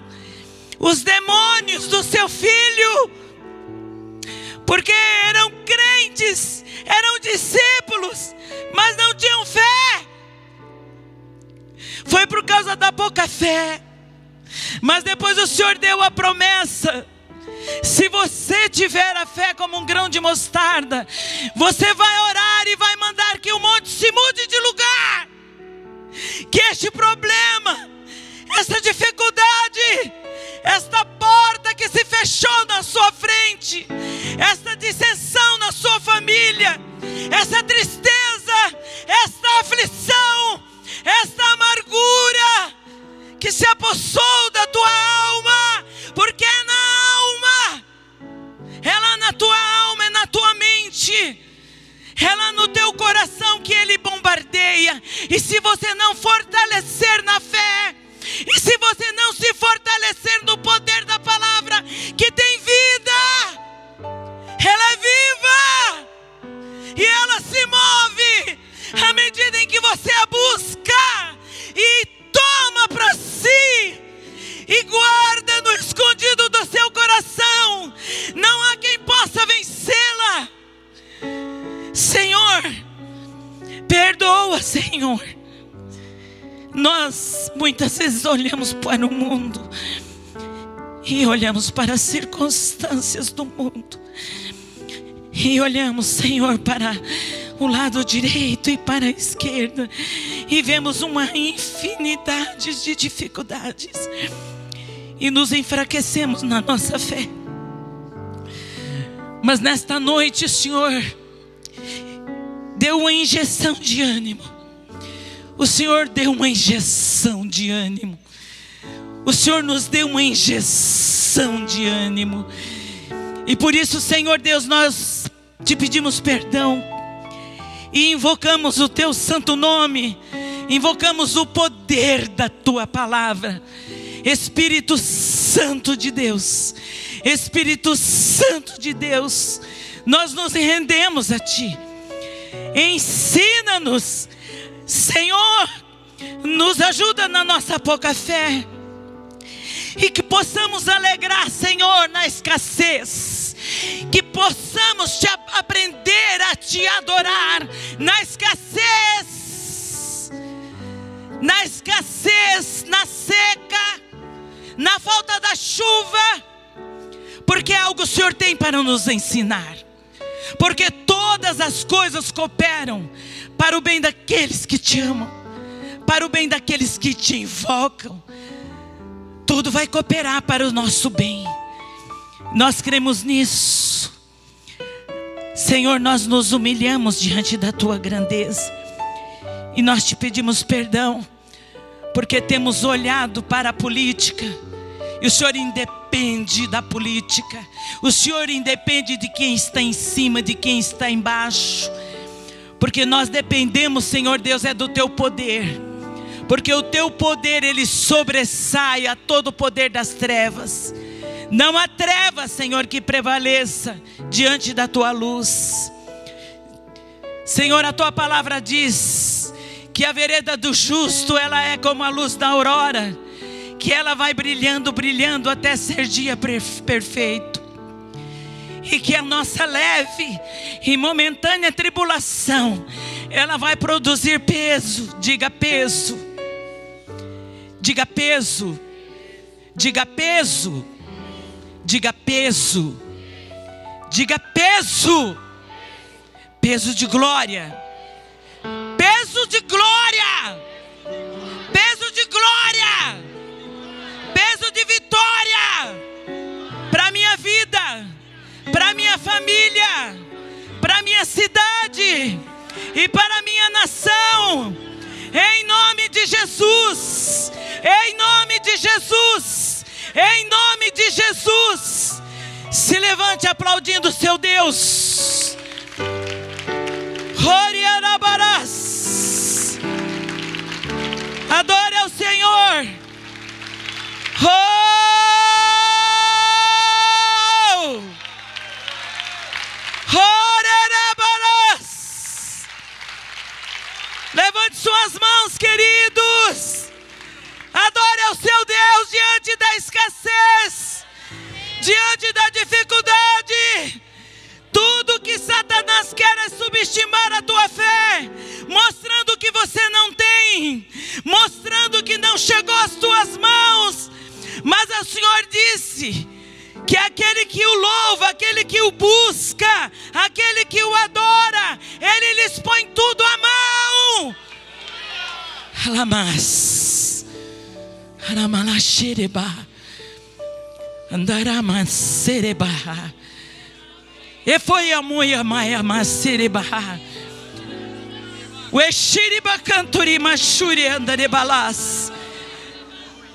[SPEAKER 2] os demônios do seu filho, porque eram crentes, eram discípulos, mas não tinham fé. Foi por causa da pouca fé. Mas depois o Senhor deu a promessa Se você tiver a fé como um grão de mostarda, você vai orar e vai mandar que o monte se mude de lugar. Que este problema, esta dificuldade, esta porta que se fechou na sua frente, esta dissensão na sua família, essa tristeza, esta aflição, esta amargura que se apossou da tua alma, porque é na alma, é lá na tua alma, é na tua mente, é lá no teu coração que ele bombardeia. E se você não fortalecer na fé, e se você não se fortalecer no poder da palavra que tem vida, ela é viva e ela se move à medida em que você a busca e toma para si e guarda no escondido do seu coração. Não há quem possa vencê-la. Senhor, perdoa, Senhor. Nós muitas vezes olhamos para o mundo e olhamos para as circunstâncias do mundo e olhamos, Senhor, para o lado direito e para a esquerda e vemos uma infinidade de dificuldades e nos enfraquecemos na nossa fé. Mas nesta noite, Senhor, deu uma injeção de ânimo. O Senhor deu uma injeção de ânimo. O Senhor nos deu uma injeção de ânimo. E por isso, Senhor Deus, nós te pedimos perdão e invocamos o teu santo nome, invocamos o poder da tua palavra. Espírito Santo de Deus, Espírito Santo de Deus, nós nos rendemos a ti. Ensina-nos, Senhor, nos ajuda na nossa pouca fé e que possamos alegrar, Senhor, na escassez, que possamos aprender a te adorar na escassez, na seca, na falta da chuva, porque é algo o Senhor tem para nos ensinar, porque todas as coisas cooperam para o bem daqueles que te amam, para o bem daqueles que te invocam. Tudo vai cooperar para o nosso bem. Nós cremos nisso. Senhor, nós nos humilhamos diante da tua grandeza e nós te pedimos perdão, porque temos olhado para a política e o Senhor independe da política. O Senhor independe de quem está em cima, de quem está embaixo, porque nós dependemos, Senhor Deus, é do teu poder, porque o teu poder, ele sobressai a todo o poder das trevas. Não há treva, Senhor, que prevaleça diante da tua luz. Senhor, a tua palavra diz que a vereda do justo, ela é como a luz da aurora, que ela vai brilhando, brilhando até ser dia perfeito. E que a nossa leve e momentânea tribulação, ela vai produzir peso. Diga peso. Diga peso. Diga peso. Diga peso. Diga peso. Peso de glória. Peso de glória. Peso de glória. Peso de vitória. Para a minha vida, para a minha família, para a minha cidade e para a minha nação. Em nome de Jesus. Em nome de Jesus. Em nome de Jesus. Se levante aplaudindo o seu Deus. Adore ao Senhor. Levante suas mãos, queridos. Adore ao seu Deus diante da escassez, diante da dificuldade. Tudo que Satanás quer é subestimar a tua fé, mostrando que você não tem, mostrando que não chegou às tuas mãos. Mas o Senhor disse que aquele que o louva, aquele que o busca, aquele que o adora, Ele lhes põe tudo à mão. Alamas, Aramalashireba, Andaramansereba, e foi a moia maia masereba, o Exiriba canturima shuri andarebalas.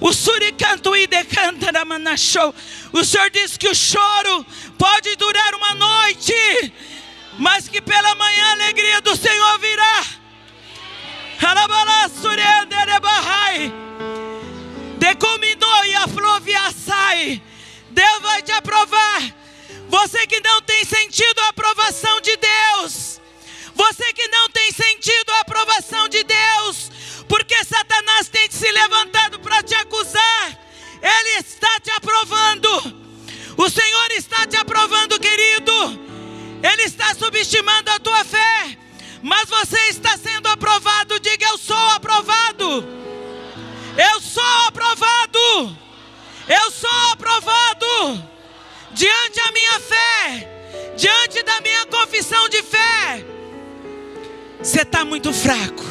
[SPEAKER 2] O suricanto e decanta da manachou. O Senhor diz que o choro pode durar uma noite, mas que pela manhã a alegria do Senhor virá. Decominou e a floviaçai. Deus vai te aprovar. Você que não tem sentido a aprovação de Deus, você que não tem sentido a aprovação de Deus, porque Satanás tem se levantado para te acusar, ele está te aprovando. O Senhor está te aprovando, querido. Ele está subestimando a tua fé, mas você está sendo aprovado. Diga: eu sou aprovado. Eu sou aprovado. Eu sou aprovado. Diante da minha fé, diante da minha confissão de fé. Você está muito fraco.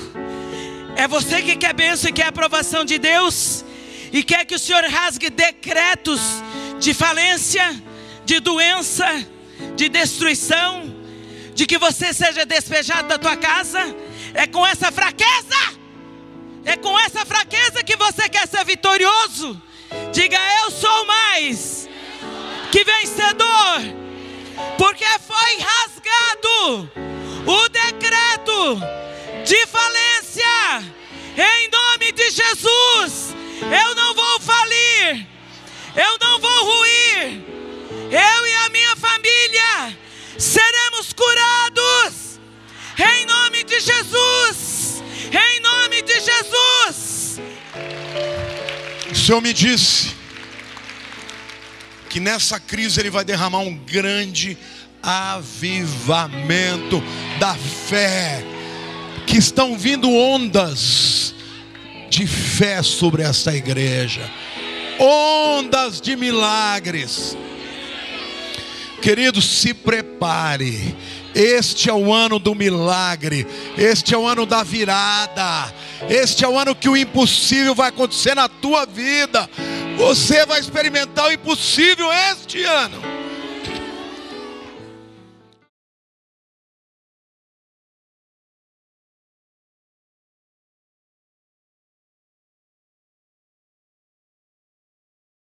[SPEAKER 2] É você que quer bênção e quer aprovação de Deus, e quer que o Senhor rasgue decretos de falência, de doença, de destruição, de que você seja despejado da tua casa. É com essa fraqueza, é com essa fraqueza que você quer ser vitorioso. Diga: eu sou mais que vencedor, porque foi rasgado o decreto de falência, em nome de Jesus. Eu não vou falir, eu não vou ruir. Eu e a minha família seremos curados, em nome de Jesus, em nome de Jesus.
[SPEAKER 1] O Senhor me disse que nessa crise Ele vai derramar um grande avivamento da fé, que estão vindo ondas de fé sobre esta igreja, ondas de milagres. Querido, se prepare. Este é o ano do milagre. Este é o ano da virada. Este é o ano que o impossível vai acontecer na tua vida. Você vai experimentar o impossível este ano.